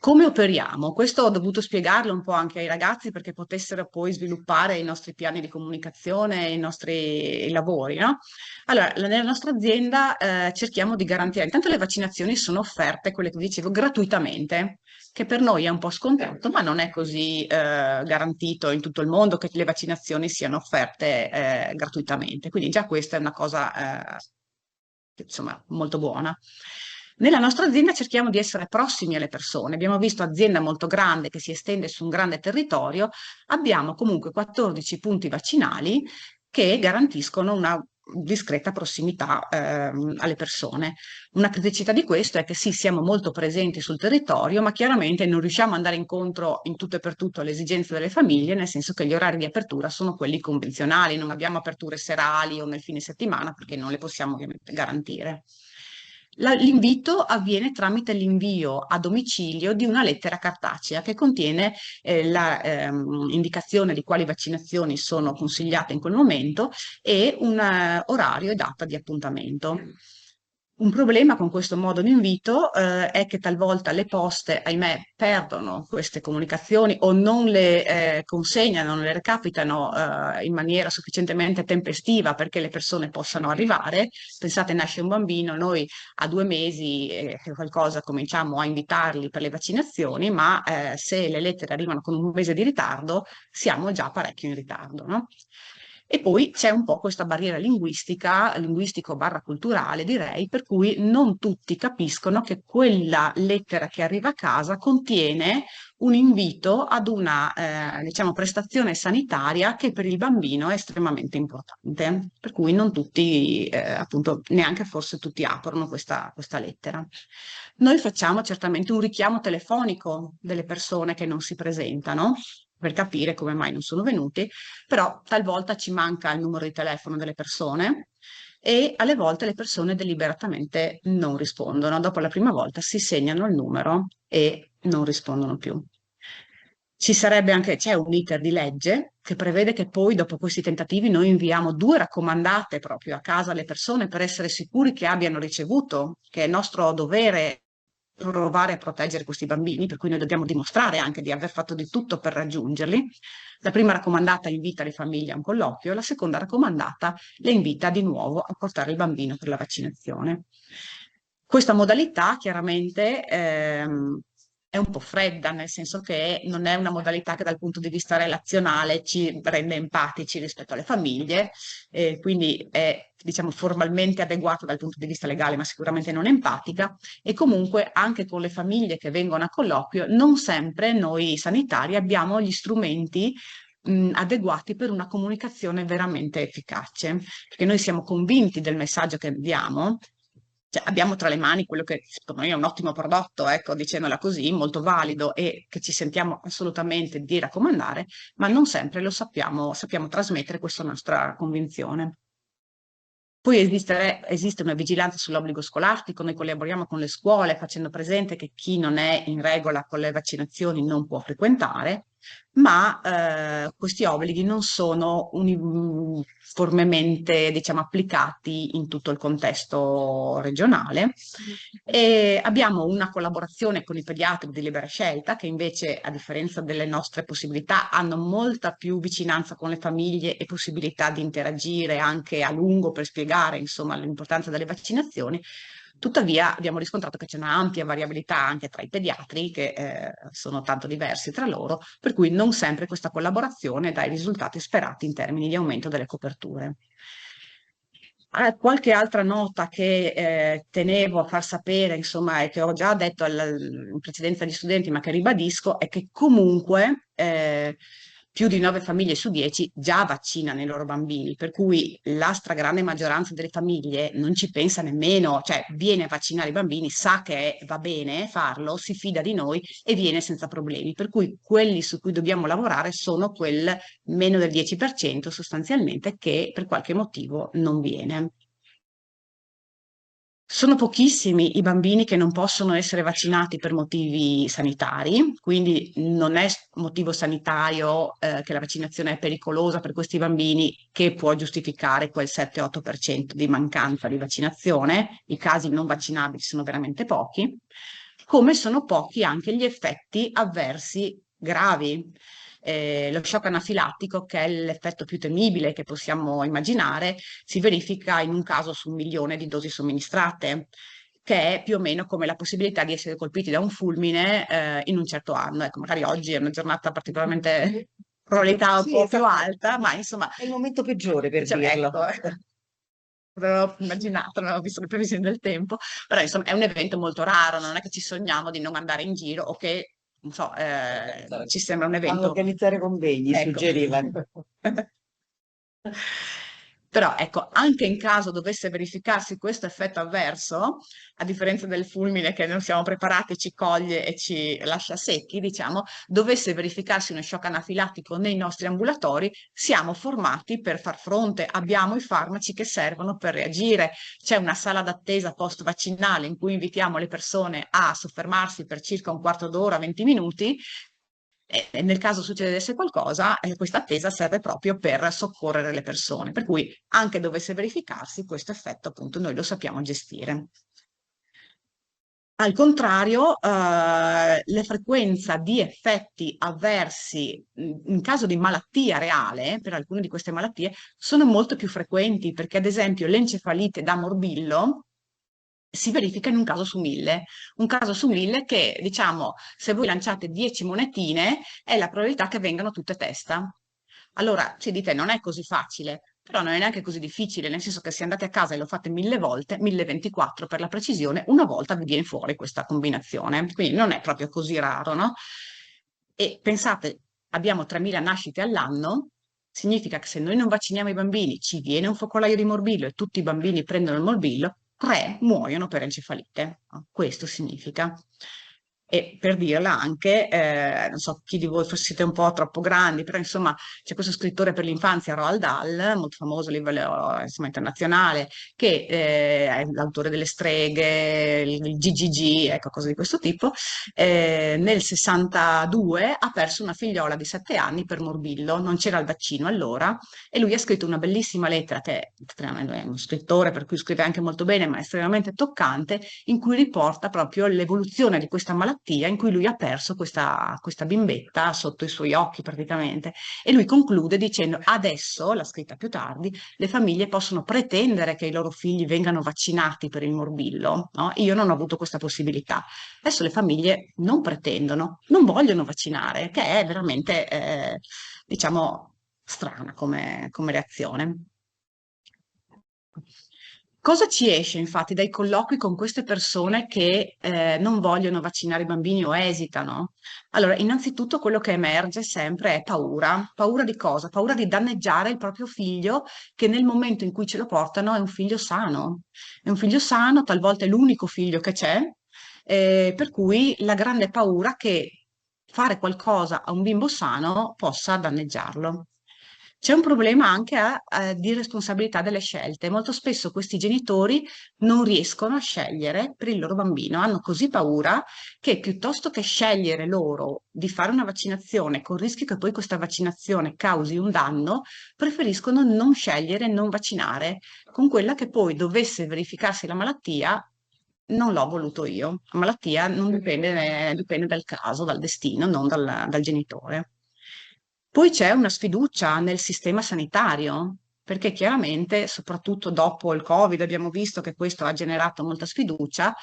S2: Come operiamo? Questo ho dovuto spiegarlo un po' anche ai ragazzi perché potessero poi sviluppare i nostri piani di comunicazione, i nostri lavori, no? Allora, nella nostra azienda cerchiamo di garantire, intanto le vaccinazioni sono offerte, quelle che vi dicevo, gratuitamente, che per noi è un po' scontato, ma non è così garantito in tutto il mondo che le vaccinazioni siano offerte gratuitamente. Quindi già questa è una cosa insomma molto buona. Nella nostra azienda cerchiamo di essere prossimi alle persone. Abbiamo visto azienda molto grande che si estende su un grande territorio. Abbiamo comunque 14 punti vaccinali che garantiscono una discreta prossimità alle persone. Una criticità di questo è che sì, siamo molto presenti sul territorio, ma chiaramente non riusciamo ad andare incontro in tutto e per tutto alle esigenze delle famiglie, nel senso che gli orari di apertura sono quelli convenzionali, non abbiamo aperture serali o nel fine settimana perché non le possiamo ovviamente garantire. L'invito avviene tramite l'invio a domicilio di una lettera cartacea che contiene l'indicazione di quali vaccinazioni sono consigliate in quel momento e un orario e data di appuntamento. Un problema con questo modo di invito è che talvolta le poste, ahimè, perdono queste comunicazioni o non le consegnano, non le recapitano in maniera sufficientemente tempestiva perché le persone possano arrivare. Pensate, nasce un bambino, noi a 2 mesi qualcosa cominciamo a invitarli per le vaccinazioni, ma se le lettere arrivano con un mese di ritardo, siamo già parecchio in ritardo, no? E poi c'è un po' questa barriera linguistica, linguistico-culturale, direi, per cui non tutti capiscono che quella lettera che arriva a casa contiene un invito ad una, diciamo, prestazione sanitaria che per il bambino è estremamente importante, per cui non tutti, appunto, neanche forse tutti aprono questa lettera. Noi facciamo certamente un richiamo telefonico delle persone che non si presentano per capire come mai non sono venuti, però talvolta ci manca il numero di telefono delle persone e alle volte le persone deliberatamente non rispondono. Dopo la prima volta si segnano il numero e non rispondono più. Ci sarebbe anche, c'è un iter di legge che prevede che poi dopo questi tentativi noi inviamo 2 raccomandate proprio a casa alle persone per essere sicuri che abbiano ricevuto, che è nostro dovere provare a proteggere questi bambini, per cui noi dobbiamo dimostrare anche di aver fatto di tutto per raggiungerli. La prima raccomandata invita le famiglie a un colloquio, la seconda raccomandata le invita di nuovo a portare il bambino per la vaccinazione. Questa modalità chiaramente è un po' fredda, nel senso che non è una modalità che dal punto di vista relazionale ci rende empatici rispetto alle famiglie, quindi è, diciamo, formalmente adeguata dal punto di vista legale, ma sicuramente non empatica, e comunque anche con le famiglie che vengono a colloquio, non sempre noi sanitari abbiamo gli strumenti adeguati per una comunicazione veramente efficace, perché noi siamo convinti del messaggio che diamo. Cioè, abbiamo tra le mani quello che secondo me è un ottimo prodotto, ecco, dicendola così, molto valido e che ci sentiamo assolutamente di raccomandare, ma non sempre lo sappiamo trasmettere questa nostra convinzione. Poi esiste una vigilanza sull'obbligo scolastico, noi collaboriamo con le scuole facendo presente che chi non è in regola con le vaccinazioni non può frequentare, ma questi obblighi non sono uniformemente, diciamo, applicati in tutto il contesto regionale. E abbiamo una collaborazione con i pediatri di libera scelta che invece, a differenza delle nostre possibilità, hanno molta più vicinanza con le famiglie e possibilità di interagire anche a lungo per spiegare, insomma, l'importanza delle vaccinazioni. Tuttavia abbiamo riscontrato che c'è un'ampia variabilità anche tra i pediatri, che sono tanto diversi tra loro, per cui non sempre questa collaborazione dà i risultati sperati in termini di aumento delle coperture. Qualche altra nota che tenevo a far sapere, insomma, e che ho già detto in precedenza agli studenti, ma che ribadisco, è che comunque più di 9 famiglie su 10 già vaccinano i loro bambini, per cui la stragrande maggioranza delle famiglie non ci pensa nemmeno, cioè viene a vaccinare i bambini, sa che va bene farlo, si fida di noi e viene senza problemi, per cui quelli su cui dobbiamo lavorare sono quel meno del 10% sostanzialmente che per qualche motivo non viene. Sono pochissimi i bambini che non possono essere vaccinati per motivi sanitari, quindi non è motivo sanitario che la vaccinazione è pericolosa per questi bambini che può giustificare quel 7-8% di mancanza di vaccinazione. I casi non vaccinabili sono veramente pochi. come sono pochi anche gli effetti avversi gravi. Lo shock anafilattico, che è l'effetto più temibile che possiamo immaginare, si verifica in un caso su 1 milione di dosi somministrate, che è più o meno come la possibilità di essere colpiti da un fulmine in un certo anno. Ecco, magari oggi è una giornata particolarmente probabilità un
S1: Sì,
S2: po' più
S1: esatto.
S2: alta, ma insomma,
S1: È il momento peggiore per
S2: diciamo,
S1: dirlo.
S2: ecco, non avevo immaginato, non avevo visto le previsioni del tempo, però insomma è un evento molto raro, non è che ci sogniamo di non andare in giro o che, non so, ci sembra un
S3: A
S2: evento.
S3: organizzare convegni,
S2: Ecco.
S3: suggerivano.
S2: Però ecco, anche in caso dovesse verificarsi questo effetto avverso, a differenza del fulmine che non siamo preparati, ci coglie e ci lascia secchi, diciamo, dovesse verificarsi uno shock anafilattico nei nostri ambulatori, siamo formati per far fronte, abbiamo i farmaci che servono per reagire. C'è una sala d'attesa post-vaccinale in cui invitiamo le persone a soffermarsi per circa un quarto d'ora, 20 minuti, e nel caso succedesse qualcosa, questa attesa serve proprio per soccorrere le persone, per cui anche dovesse verificarsi questo effetto, appunto, noi lo sappiamo gestire. Al contrario, la frequenza di effetti avversi in caso di malattia reale, per alcune di queste malattie, sono molto più frequenti, perché ad esempio l'encefalite da morbillo si verifica in un caso su 1.000. Un caso su 1.000 che, diciamo, se voi lanciate 10 monetine, è la probabilità che vengano tutte testa. Allora, ci dite, non è così facile, però non è neanche così difficile, nel senso che se andate a casa e lo fate 1.000 volte, 1.024 per la precisione, una volta vi viene fuori questa combinazione. Quindi non è proprio così raro, no? E pensate, abbiamo 3.000 nascite all'anno, significa che se noi non vacciniamo i bambini, ci viene un focolaio di morbillo e tutti i bambini prendono il morbillo, 3 muoiono per encefalite. Questo significa. E per dirla anche, non so chi di voi siete un po' troppo grandi, però insomma c'è questo scrittore per l'infanzia, Roald Dahl, molto famoso a livello insomma, internazionale, che è l'autore delle streghe, il GGG, ecco, cose di questo tipo. Nel 62 ha perso una figliola di 7 anni per morbillo, non c'era il vaccino allora, e lui ha scritto una bellissima lettera, che è uno scrittore per cui scrive anche molto bene, ma è estremamente toccante, in cui riporta proprio l'evoluzione di questa malattia, in cui lui ha perso questa bimbetta sotto i suoi occhi praticamente. E lui conclude dicendo: adesso, l'ha scritta più tardi, le famiglie possono pretendere che i loro figli vengano vaccinati per il morbillo, no? Io non ho avuto questa possibilità. Adesso le famiglie non pretendono, non vogliono vaccinare, che è veramente, diciamo, strana come reazione. Cosa ci esce infatti dai colloqui con queste persone che non vogliono vaccinare i bambini o esitano? Allora, innanzitutto quello che emerge sempre è paura. Paura di cosa? Paura di danneggiare il proprio figlio, che nel momento in cui ce lo portano è un figlio sano. È un figlio sano, talvolta è l'unico figlio che c'è, per cui la grande paura che fare qualcosa a un bimbo sano possa danneggiarlo. C'è un problema anche di responsabilità delle scelte. Molto spesso questi genitori non riescono a scegliere per il loro bambino, hanno così paura che piuttosto che scegliere loro di fare una vaccinazione con il rischio che poi questa vaccinazione causi un danno, preferiscono non scegliere, non vaccinare, con quella che poi dovesse verificarsi la malattia. Non l'ho voluto io, la malattia non dipende dal caso, dal destino, non dal genitore. Poi c'è una sfiducia nel sistema sanitario, perché chiaramente, soprattutto dopo il Covid, abbiamo visto che questo ha generato molta sfiducia.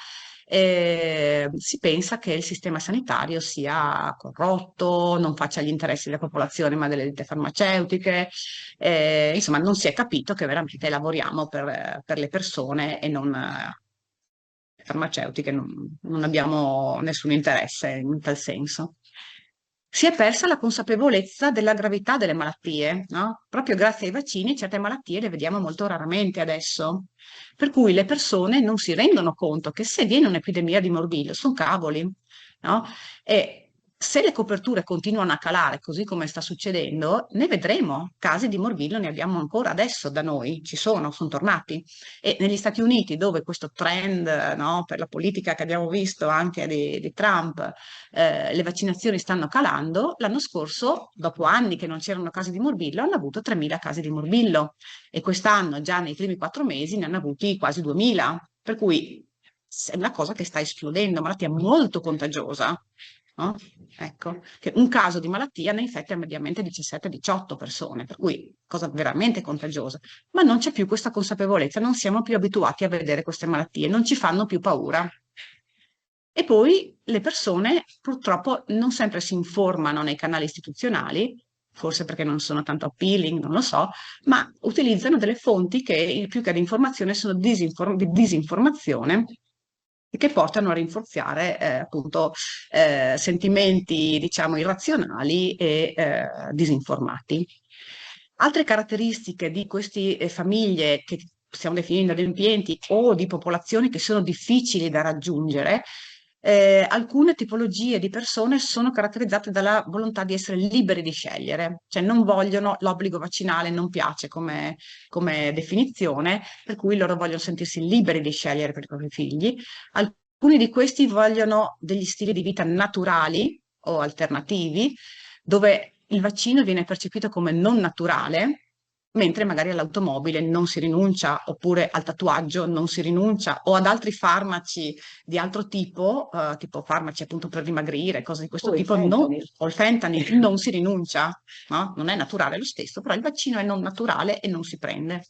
S2: Si pensa che il sistema sanitario sia corrotto, non faccia gli interessi della popolazione ma delle ditte farmaceutiche. Insomma, non si è capito che veramente lavoriamo per le persone e non farmaceutiche, non abbiamo nessun interesse in tal senso. Si è persa la consapevolezza della gravità delle malattie, no? Proprio grazie ai vaccini certe malattie le vediamo molto raramente adesso, per cui le persone non si rendono conto che se viene un'epidemia di morbillo sono cavoli, no? E se le coperture continuano a calare così come sta succedendo, ne vedremo. Casi di morbillo ne abbiamo ancora adesso da noi, ci sono tornati. E negli Stati Uniti, dove questo trend, no, per la politica che abbiamo visto anche di Trump, le vaccinazioni stanno calando, l'anno scorso, dopo anni che non c'erano casi di morbillo, hanno avuto 3.000 casi di morbillo e quest'anno, già nei primi 4 mesi, ne hanno avuti quasi 2.000. Per cui è una cosa che sta esplodendo, una malattia molto contagiosa, no? Ecco, che un caso di malattia ne infetta mediamente 17-18 persone, per cui cosa veramente contagiosa. Ma non c'è più questa consapevolezza, non siamo più abituati a vedere queste malattie, non ci fanno più paura. E poi le persone purtroppo non sempre si informano nei canali istituzionali, forse perché non sono tanto appealing, non lo so, ma utilizzano delle fonti che più che di informazione sono di disinformazione e che portano a rinforzare appunto sentimenti, diciamo, irrazionali e disinformati. Altre caratteristiche di queste famiglie che stiamo definendo adempienti o di popolazioni che sono difficili da raggiungere, alcune tipologie di persone sono caratterizzate dalla volontà di essere liberi di scegliere, cioè non vogliono l'obbligo vaccinale, non piace come definizione, per cui loro vogliono sentirsi liberi di scegliere per i propri figli. Alcuni di questi vogliono degli stili di vita naturali o alternativi, dove il vaccino viene percepito come non naturale, mentre magari all'automobile non si rinuncia, oppure al tatuaggio non si rinuncia, o ad altri farmaci di altro tipo farmaci appunto per dimagrire, cose di questo tipo, o il fentanyl, non si rinuncia, no? Non è naturale lo stesso, però il vaccino è non naturale e non si prende.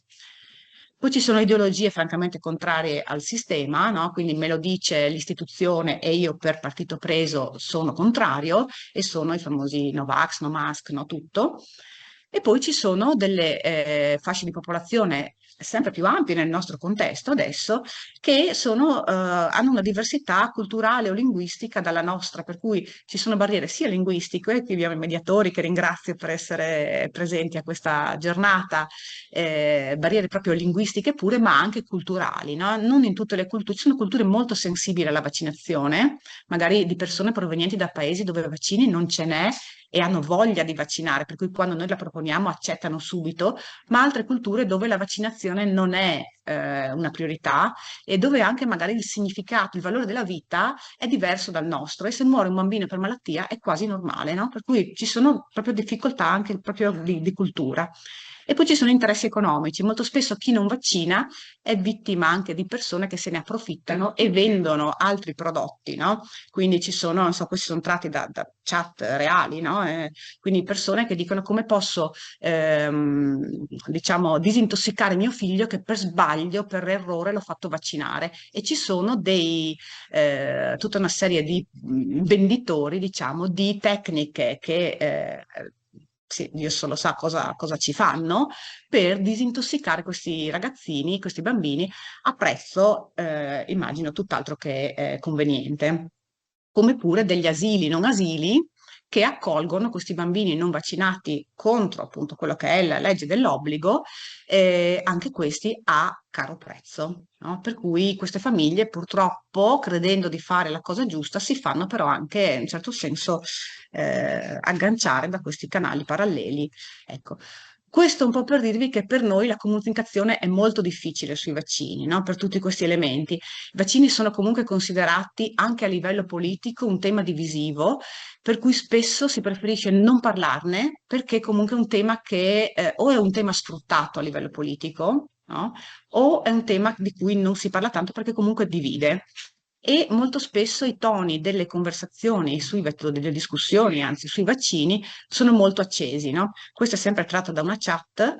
S2: Poi ci sono ideologie francamente contrarie al sistema, no? Quindi me lo dice l'istituzione e io per partito preso sono contrario, e sono i famosi no vax, no mask, no tutto. E poi ci sono delle fasce di popolazione sempre più ampie nel nostro contesto adesso, che hanno una diversità culturale o linguistica dalla nostra, per cui ci sono barriere sia linguistiche, qui abbiamo i mediatori che ringrazio per essere presenti a questa giornata, barriere proprio linguistiche pure, ma anche culturali, no? Non in tutte le culture, ci sono culture molto sensibili alla vaccinazione, magari di persone provenienti da paesi dove vaccini non ce n'è e hanno voglia di vaccinare, per cui quando noi la proponiamo accettano subito, ma altre culture dove la vaccinazione non è una priorità e dove anche magari il significato, il valore della vita è diverso dal nostro, e se muore un bambino per malattia è quasi normale, no? Per cui ci sono proprio difficoltà anche proprio di cultura. E poi ci sono interessi economici. Molto spesso chi non vaccina è vittima anche di persone che se ne approfittano e vendono altri prodotti, no? Quindi ci sono, non so, questi sono tratti da chat reali, no? Quindi persone che dicono come posso, diciamo, disintossicare mio figlio che per sbaglio, per errore l'ho fatto vaccinare. E ci sono tutta una serie di venditori, diciamo, di tecniche che sì, Dio solo sa cosa ci fanno per disintossicare questi ragazzini, questi bambini, a prezzo, immagino, tutt'altro che conveniente. Come pure degli asili, non asili, che accolgono questi bambini non vaccinati contro appunto quello che è la legge dell'obbligo, anche questi a caro prezzo, no? Per cui queste famiglie purtroppo, credendo di fare la cosa giusta, si fanno però anche in un certo senso agganciare da questi canali paralleli. Ecco. Questo un po' per dirvi che per noi la comunicazione è molto difficile sui vaccini, no? Per tutti questi elementi. I vaccini sono comunque considerati anche a livello politico un tema divisivo, per cui spesso si preferisce non parlarne, perché comunque è un tema che o è un tema sfruttato a livello politico, no? O è un tema di cui non si parla tanto perché comunque divide. E molto spesso i toni delle conversazioni, delle discussioni, anzi sui vaccini, sono molto accesi, no? Questo è sempre tratto da una chat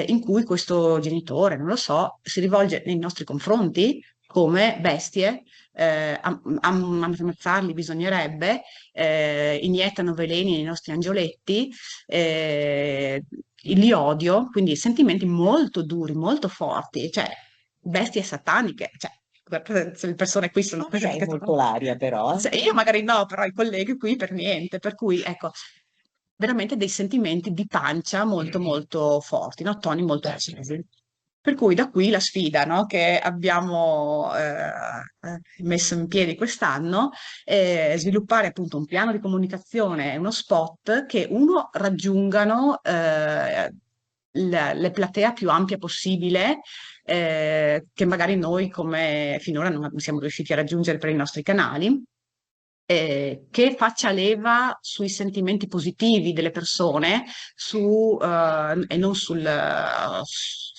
S2: in cui questo genitore, non lo so, si rivolge nei nostri confronti come bestie, ammazzarli bisognerebbe, iniettano veleni nei nostri angioletti, li odio, quindi sentimenti molto duri, molto forti, cioè bestie sataniche, cioè le persone qui sono
S3: Sei molto l'aria però.
S2: io magari no, però i colleghi qui per niente, per cui ecco, veramente dei sentimenti di pancia molto molto forti, no? Toni molto accesi. Per cui da qui la sfida, no? Che abbiamo messo in piedi quest'anno, sviluppare appunto un piano di comunicazione e uno spot che uno raggiungano le platea più ampia possibile, che magari noi come finora non siamo riusciti a raggiungere per i nostri canali, che faccia leva sui sentimenti positivi delle persone e non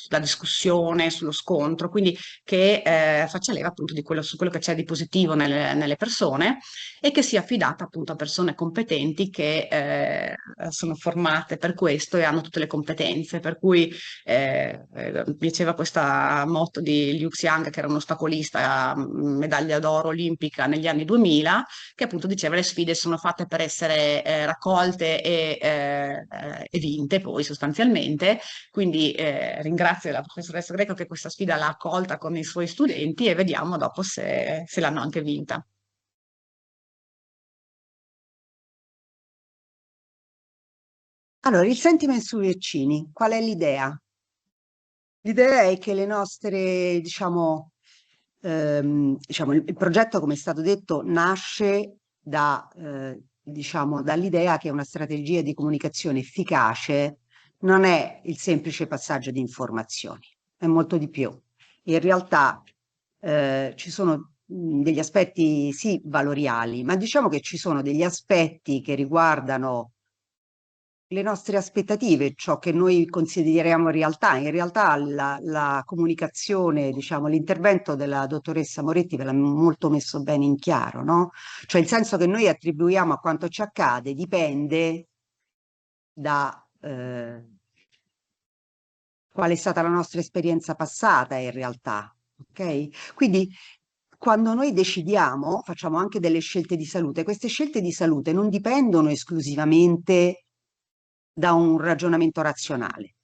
S2: sulla discussione, sullo scontro, quindi che faccia leva appunto su quello che c'è di positivo nelle persone e che sia affidata appunto a persone competenti che sono formate per questo e hanno tutte le competenze, per cui mi piaceva questa motto di Liu Xiang, che era un ostacolista, medaglia d'oro olimpica negli anni 2000, che appunto diceva le sfide sono fatte per essere raccolte e vinte poi sostanzialmente, quindi ringrazio la professoressa Greco che questa sfida l'ha accolta con i suoi studenti e vediamo dopo se l'hanno anche vinta.
S4: Allora, il sentiment sui vaccini, qual è l'idea? L'idea è che le nostre, diciamo, il progetto, come è stato detto, nasce diciamo, dall'idea che una strategia di comunicazione efficace non è il semplice passaggio di informazioni, è molto di più. In realtà ci sono degli aspetti, sì, valoriali, ma diciamo che ci sono degli aspetti che riguardano le nostre aspettative, ciò che noi consideriamo realtà. In realtà la comunicazione, diciamo, l'intervento della dottoressa Moretti ve l'ha molto messo bene in chiaro, no? Cioè il senso che noi attribuiamo a quanto ci accade dipende da qual è stata la nostra esperienza passata in realtà, ok? Quindi quando noi decidiamo, facciamo anche delle scelte di salute, queste scelte di salute non dipendono esclusivamente da un ragionamento razionale.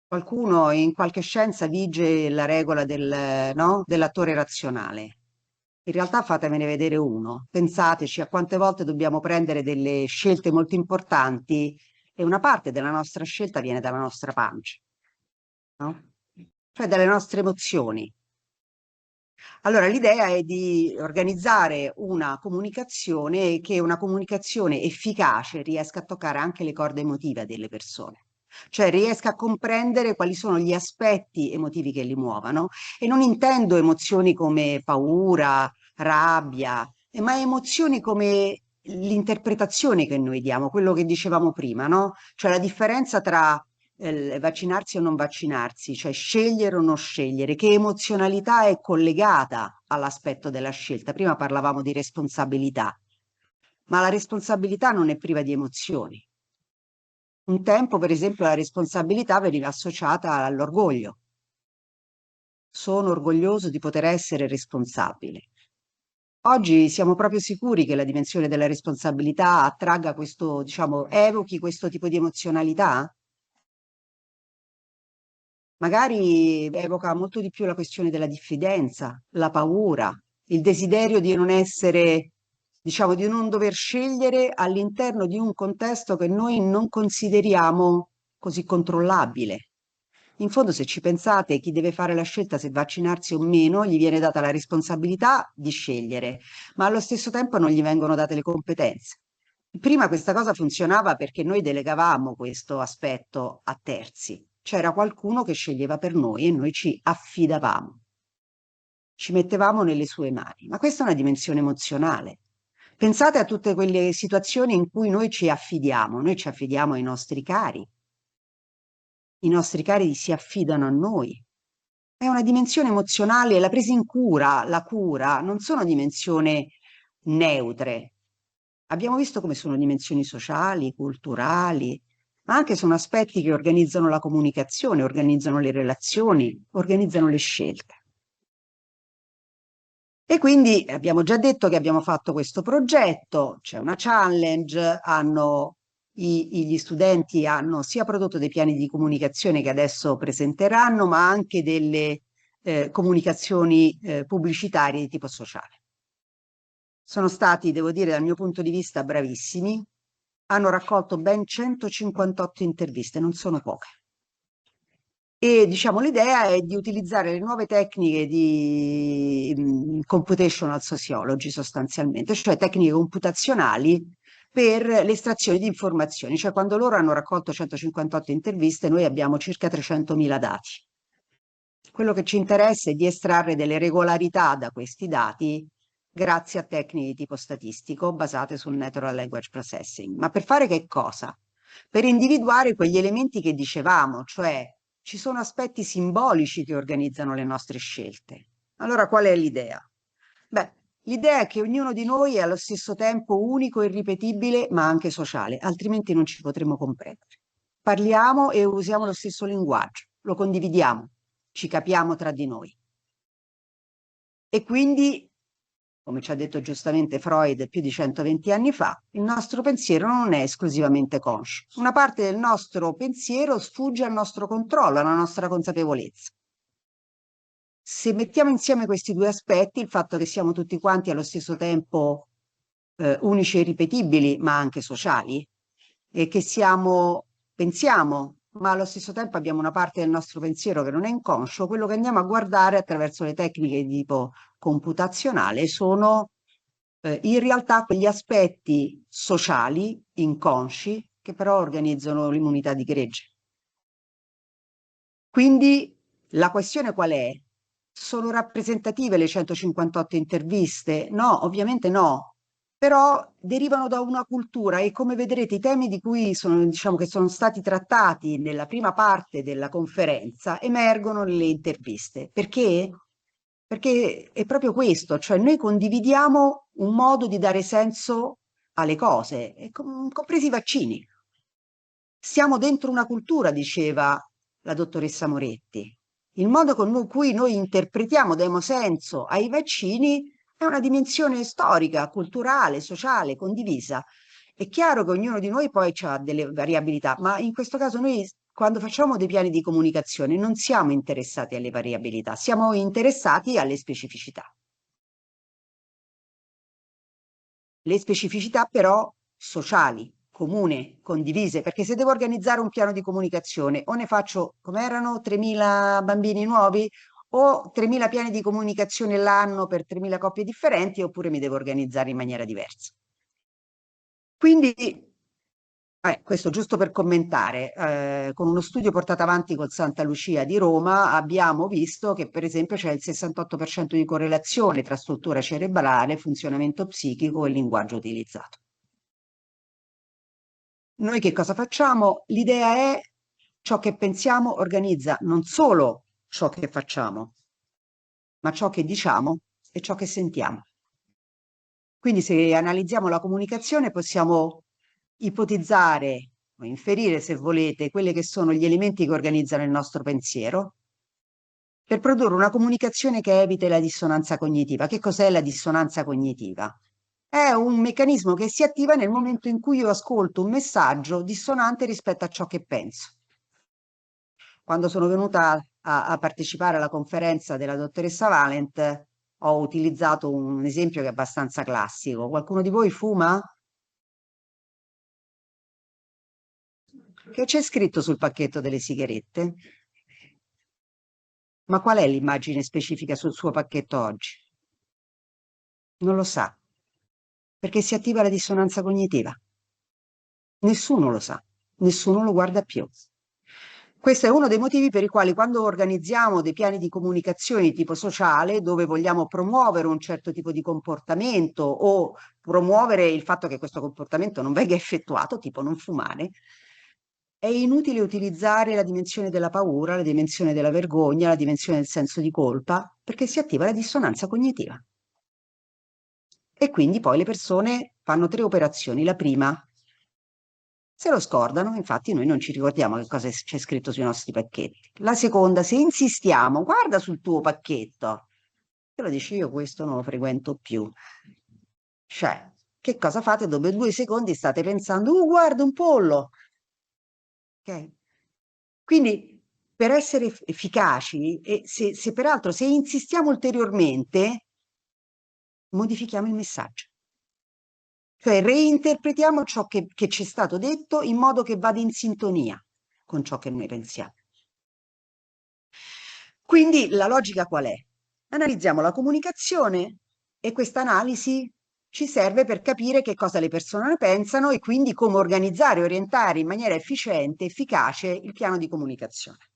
S4: Qualcuno in qualche scienza vige la regola no? dell'attore razionale. In realtà fatemene vedere uno. Pensateci a quante volte dobbiamo prendere delle scelte molto importanti e una parte della nostra scelta viene dalla nostra pancia, no? Cioè dalle nostre emozioni. Allora l'idea è di organizzare una comunicazione che una comunicazione efficace riesca a toccare anche le corde emotive delle persone, cioè riesca a comprendere quali sono gli aspetti emotivi che li muovono, e non intendo emozioni come paura, rabbia, ma emozioni come l'interpretazione che noi diamo, quello che dicevamo prima, no? Cioè la differenza tra vaccinarsi o non vaccinarsi, cioè scegliere o non scegliere, che emozionalità è collegata all'aspetto della scelta. Prima parlavamo di responsabilità, ma la responsabilità non è priva di emozioni. Un tempo, per esempio, la responsabilità veniva associata all'orgoglio. Sono orgoglioso di poter essere responsabile. Oggi siamo proprio sicuri che la dimensione della responsabilità attragga questo, diciamo, evochi questo tipo di emozionalità? Magari evoca molto di più la questione della diffidenza, la paura, il desiderio di non essere, diciamo, di non dover scegliere all'interno di un contesto che noi non consideriamo così controllabile. In fondo, se ci pensate, chi deve fare la scelta se vaccinarsi o meno, gli viene data la responsabilità di scegliere, ma allo stesso tempo non gli vengono date le competenze. Prima questa cosa funzionava perché noi delegavamo questo aspetto a terzi. C'era qualcuno che sceglieva per noi e noi ci affidavamo, ci mettevamo nelle sue mani. Ma questa è una dimensione emozionale. Pensate a tutte quelle situazioni in cui noi ci affidiamo ai nostri cari. I nostri cari si affidano a noi. È una dimensione emozionale, la presa in cura, la cura, non sono dimensioni neutre. Abbiamo visto come sono dimensioni sociali, culturali, ma anche sono aspetti che organizzano la comunicazione, organizzano le relazioni, organizzano le scelte. E quindi abbiamo già detto che abbiamo fatto questo progetto, c'è una challenge, gli studenti hanno sia prodotto dei piani di comunicazione che adesso presenteranno, ma anche delle comunicazioni pubblicitarie di tipo sociale. Sono stati, devo dire, dal mio punto di vista, bravissimi. Hanno raccolto ben 158 interviste, non sono poche. E diciamo l'idea è di utilizzare le nuove tecniche di computational sociology sostanzialmente, cioè tecniche computazionali per l'estrazione di informazioni. Cioè quando loro hanno raccolto 158 interviste, noi abbiamo circa 300.000 dati. Quello che ci interessa è di estrarre delle regolarità da questi dati grazie a tecniche di tipo statistico basate sul Natural Language Processing. Ma per fare che cosa? Per individuare quegli elementi che dicevamo, cioè ci sono aspetti simbolici che organizzano le nostre scelte. Allora, qual è l'idea? Beh, l'idea è che ognuno di noi è allo stesso tempo unico e irripetibile, ma anche sociale, altrimenti non ci potremo comprendere. Parliamo e usiamo lo stesso linguaggio, lo condividiamo, ci capiamo tra di noi. E quindi, come ci ha detto giustamente Freud più di 120 anni fa, il nostro pensiero non è esclusivamente conscio. Una parte del nostro pensiero sfugge al nostro controllo, alla nostra consapevolezza. Se mettiamo insieme questi due aspetti, il fatto che siamo tutti quanti allo stesso tempo unici e ripetibili, ma anche sociali, e che pensiamo, ma allo stesso tempo abbiamo una parte del nostro pensiero che non è inconscio, quello che andiamo a guardare attraverso le tecniche di tipo computazionale sono in realtà quegli aspetti sociali, inconsci, che però organizzano l'immunità di gregge. Quindi la questione qual è? Sono rappresentative le 158 interviste? No, ovviamente no, però derivano da una cultura e come vedrete i temi di cui diciamo, che sono stati trattati nella prima parte della conferenza emergono nelle interviste. Perché? Perché è proprio questo, cioè noi condividiamo un modo di dare senso alle cose, compresi i vaccini. Siamo dentro una cultura, diceva la dottoressa Moretti. Il modo con cui noi interpretiamo, diamo senso ai vaccini è una dimensione storica, culturale, sociale, condivisa. È chiaro che ognuno di noi poi ha delle variabilità, ma in questo caso noi quando facciamo dei piani di comunicazione non siamo interessati alle variabilità, siamo interessati alle specificità. Le specificità però sociali, comune, condivise, perché se devo organizzare un piano di comunicazione o ne faccio, come erano, 3.000 bambini nuovi o 3.000 piani di comunicazione l'anno per 3.000 coppie differenti oppure mi devo organizzare in maniera diversa. Quindi, questo giusto per commentare, con uno studio portato avanti col Santa Lucia di Roma abbiamo visto che per esempio c'è il 68% di correlazione tra struttura cerebrale, funzionamento psichico e linguaggio utilizzato. Noi che cosa facciamo? L'idea è ciò che pensiamo organizza non solo ciò che facciamo, ma ciò che diciamo e ciò che sentiamo. Quindi se analizziamo la comunicazione possiamo ipotizzare o inferire, se volete, quelli che sono gli elementi che organizzano il nostro pensiero per produrre una comunicazione che eviti la dissonanza cognitiva. Che cos'è la dissonanza cognitiva? È un meccanismo che si attiva nel momento in cui io ascolto un messaggio dissonante rispetto a ciò che penso. Quando sono venuta a partecipare alla conferenza della dottoressa Valent, ho utilizzato un esempio che è abbastanza classico. Qualcuno di voi fuma? Che c'è scritto sul pacchetto delle sigarette? Ma qual è l'immagine specifica sul suo pacchetto oggi? Non lo sa, perché si attiva la dissonanza cognitiva. Nessuno lo sa, nessuno lo guarda più. Questo è uno dei motivi per i quali quando organizziamo dei piani di comunicazione di tipo sociale, dove vogliamo promuovere un certo tipo di comportamento o promuovere il fatto che questo comportamento non venga effettuato, tipo non fumare, è inutile utilizzare la dimensione della paura, la dimensione della vergogna, la dimensione del senso di colpa, perché si attiva la dissonanza cognitiva. E quindi poi le persone fanno 3 operazioni. La prima, se lo scordano, infatti noi non ci ricordiamo che cosa c'è scritto sui nostri pacchetti. La seconda, se insistiamo, guarda sul tuo pacchetto, te lo dici io questo non lo frequento più. Cioè, che cosa fate? Dopo 2 secondi state pensando, guarda un pollo. Ok? Quindi per essere efficaci, e se peraltro se insistiamo ulteriormente, modifichiamo il messaggio. Cioè reinterpretiamo ciò che ci è stato detto in modo che vada in sintonia con ciò che noi pensiamo. Quindi la logica qual è? Analizziamo la comunicazione e questa analisi ci serve per capire che cosa le persone ne pensano e quindi come organizzare e orientare in maniera efficiente, efficace il piano di comunicazione.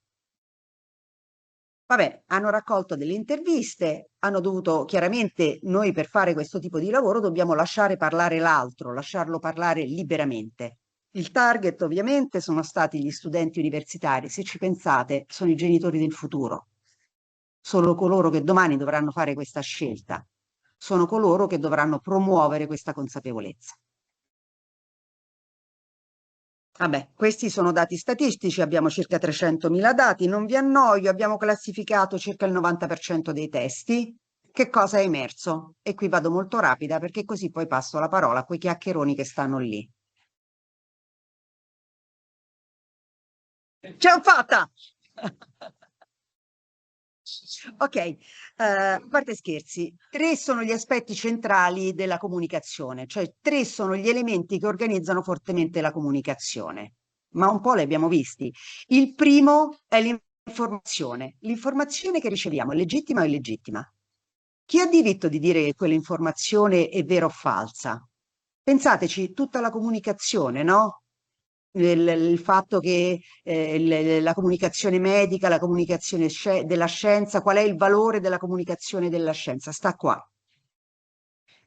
S4: Vabbè, hanno raccolto delle interviste, hanno dovuto, chiaramente noi per fare questo tipo di lavoro dobbiamo lasciare parlare l'altro, lasciarlo parlare liberamente. Il target ovviamente sono stati gli studenti universitari, se ci pensate sono i genitori del futuro, sono coloro che domani dovranno fare questa scelta, sono coloro che dovranno promuovere questa consapevolezza. Vabbè, questi sono dati statistici, abbiamo circa 300.000 dati, non vi annoio, abbiamo classificato circa il 90% dei testi. Che cosa è emerso? E qui vado molto rapida perché così poi passo la parola a quei chiacchieroni che stanno lì. Ce l'ho fatta! Ok, a parte scherzi, 3 sono gli aspetti centrali della comunicazione, cioè 3 sono gli elementi che organizzano fortemente la comunicazione, ma un po' li abbiamo visti. Il primo è l'informazione che riceviamo è legittima o illegittima? Chi ha diritto di dire che quell'informazione è vera o falsa? Pensateci, tutta la comunicazione, no? Il fatto che la comunicazione medica, la comunicazione della scienza, qual è il valore della comunicazione della scienza? Sta qua.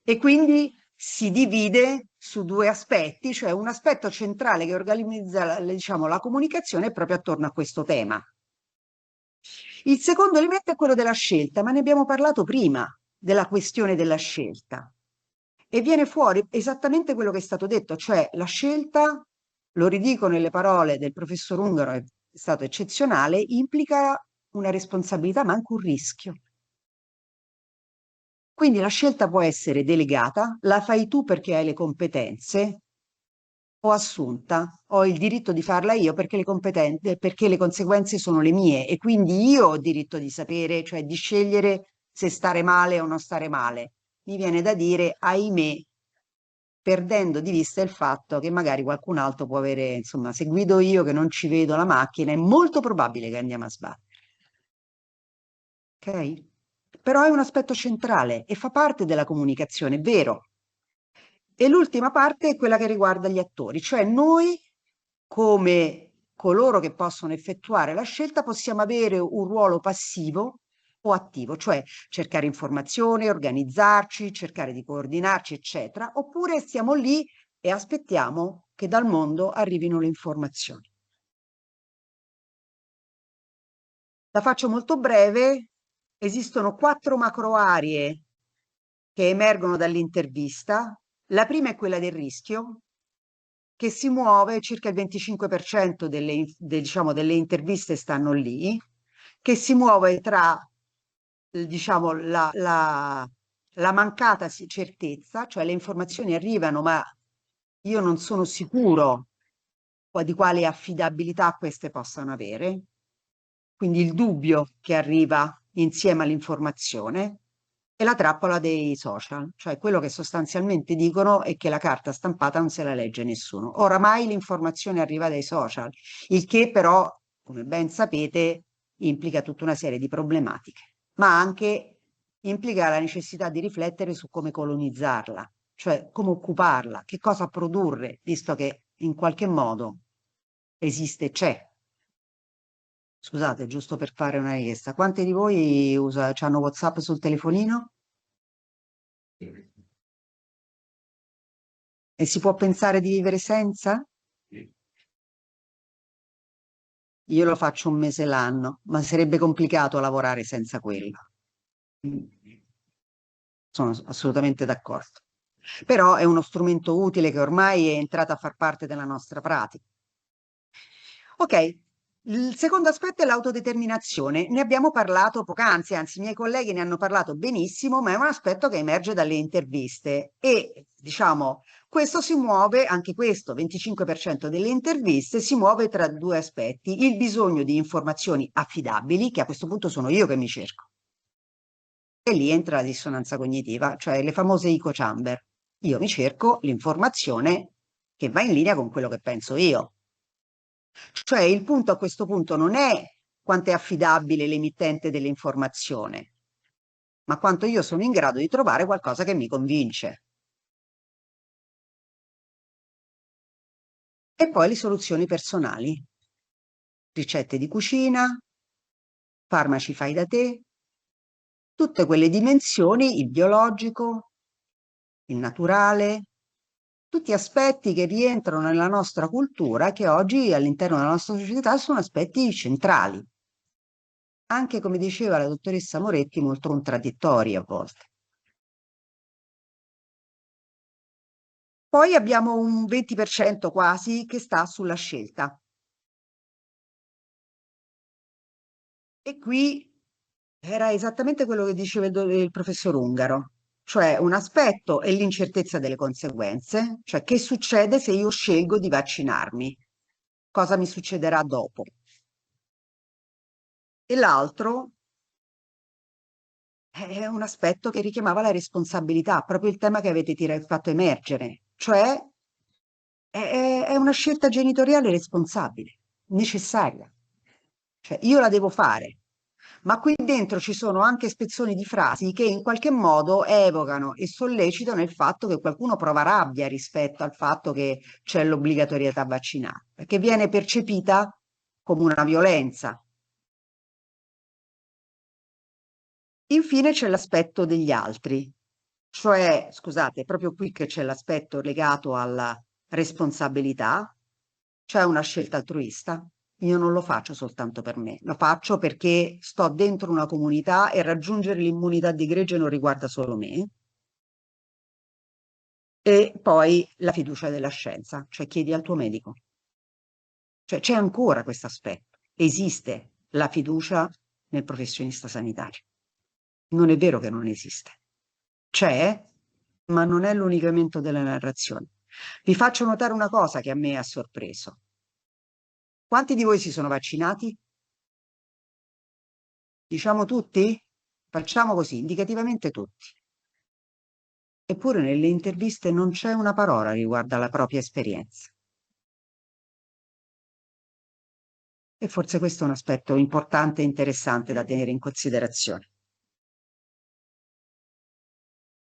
S4: E quindi si divide su 2 aspetti, cioè un aspetto centrale che organizza, diciamo, la comunicazione è proprio attorno a questo tema. Il secondo elemento è quello della scelta, ma ne abbiamo parlato prima, della questione della scelta. E viene fuori esattamente quello che è stato detto, cioè la scelta, lo ridico nelle parole del professor Ungaro, è stato eccezionale, implica una responsabilità ma anche un rischio. Quindi la scelta può essere delegata, la fai tu perché hai le competenze, o assunta, ho il diritto di farla io perché le competenze, perché le conseguenze sono le mie e quindi io ho diritto di sapere, cioè di scegliere se stare male o non stare male. Mi viene da dire, ahimè, perdendo di vista il fatto che magari qualcun altro può avere, insomma, se guido io che non ci vedo la macchina, è molto probabile che andiamo a sbattere. Ok? Però è un aspetto centrale e fa parte della comunicazione, è vero. E l'ultima parte è quella che riguarda gli attori, cioè noi come coloro che possono effettuare la scelta possiamo avere un ruolo passivo o attivo, cioè cercare informazioni, organizzarci, cercare di coordinarci, eccetera, oppure stiamo lì e aspettiamo che dal mondo arrivino le informazioni. La faccio molto breve, esistono 4 macro aree che emergono dall'intervista. La prima è quella del rischio, che si muove, circa il 25% diciamo, delle interviste stanno lì, che si muove tra diciamo, la mancata certezza, cioè le informazioni arrivano, ma io non sono sicuro di quale affidabilità queste possano avere, quindi il dubbio che arriva insieme all'informazione, e la trappola dei social, cioè quello che sostanzialmente dicono è che la carta stampata non se la legge nessuno. Oramai l'informazione arriva dai social, il che però, come ben sapete, implica tutta una serie di problematiche, ma anche implica la necessità di riflettere su come colonizzarla, cioè come occuparla, che cosa produrre, visto che in qualche modo esiste e c'è. Scusate, giusto per fare una richiesta, quanti di voi hanno WhatsApp sul telefonino? E si può pensare di vivere senza? Io lo faccio un mese l'anno, ma sarebbe complicato lavorare senza quello. Sono assolutamente d'accordo. Però è uno strumento utile che ormai è entrato a far parte della nostra pratica. Ok, il secondo aspetto è l'autodeterminazione. Ne abbiamo parlato poc'anzi, anzi i miei colleghi ne hanno parlato benissimo, ma è un aspetto che emerge dalle interviste e diciamo questo si muove, anche questo, 25% delle interviste si muove tra 2 aspetti, il bisogno di informazioni affidabili, che a questo punto sono io che mi cerco. E lì entra la dissonanza cognitiva, cioè le famose echo chamber. Io mi cerco l'informazione che va in linea con quello che penso io. Cioè il punto a questo punto non è quanto è affidabile l'emittente dell'informazione, ma quanto io sono in grado di trovare qualcosa che mi convince. E poi le soluzioni personali, ricette di cucina, farmaci fai da te, tutte quelle dimensioni, il biologico, il naturale, Tutti aspetti che rientrano nella nostra cultura, che oggi all'interno della nostra società sono aspetti centrali, anche come diceva la dottoressa Moretti, molto contraddittori a volte. Poi abbiamo un 20% quasi che sta sulla scelta. E qui era esattamente quello che diceva il professor Ungaro, cioè un aspetto è l'incertezza delle conseguenze, cioè che succede se io scelgo di vaccinarmi, cosa mi succederà dopo. E l'altro è un aspetto che richiamava la responsabilità, proprio il tema che avete fatto emergere, cioè è una scelta genitoriale responsabile, necessaria. Cioè io la devo fare, ma qui dentro ci sono anche spezzoni di frasi che in qualche modo evocano e sollecitano il fatto che qualcuno prova rabbia rispetto al fatto che c'è l'obbligatorietà vaccinale, perché viene percepita come una violenza. Infine c'è l'aspetto degli altri, cioè, scusate, è proprio qui che c'è l'aspetto legato alla responsabilità, cioè una scelta altruista. Io non lo faccio soltanto per me, lo faccio perché sto dentro una comunità e raggiungere l'immunità di gregge non riguarda solo me. E poi la fiducia della scienza, cioè chiedi al tuo medico. Cioè c'è ancora questo aspetto, esiste la fiducia nel professionista sanitario. Non è vero che non esiste. C'è, ma non è l'unico elemento della narrazione. Vi faccio notare una cosa che a me ha sorpreso. Quanti di voi si sono vaccinati? Diciamo tutti? Facciamo così, indicativamente tutti. Eppure nelle interviste non c'è una parola riguardo alla propria esperienza. E forse questo è un aspetto importante e interessante da tenere in considerazione.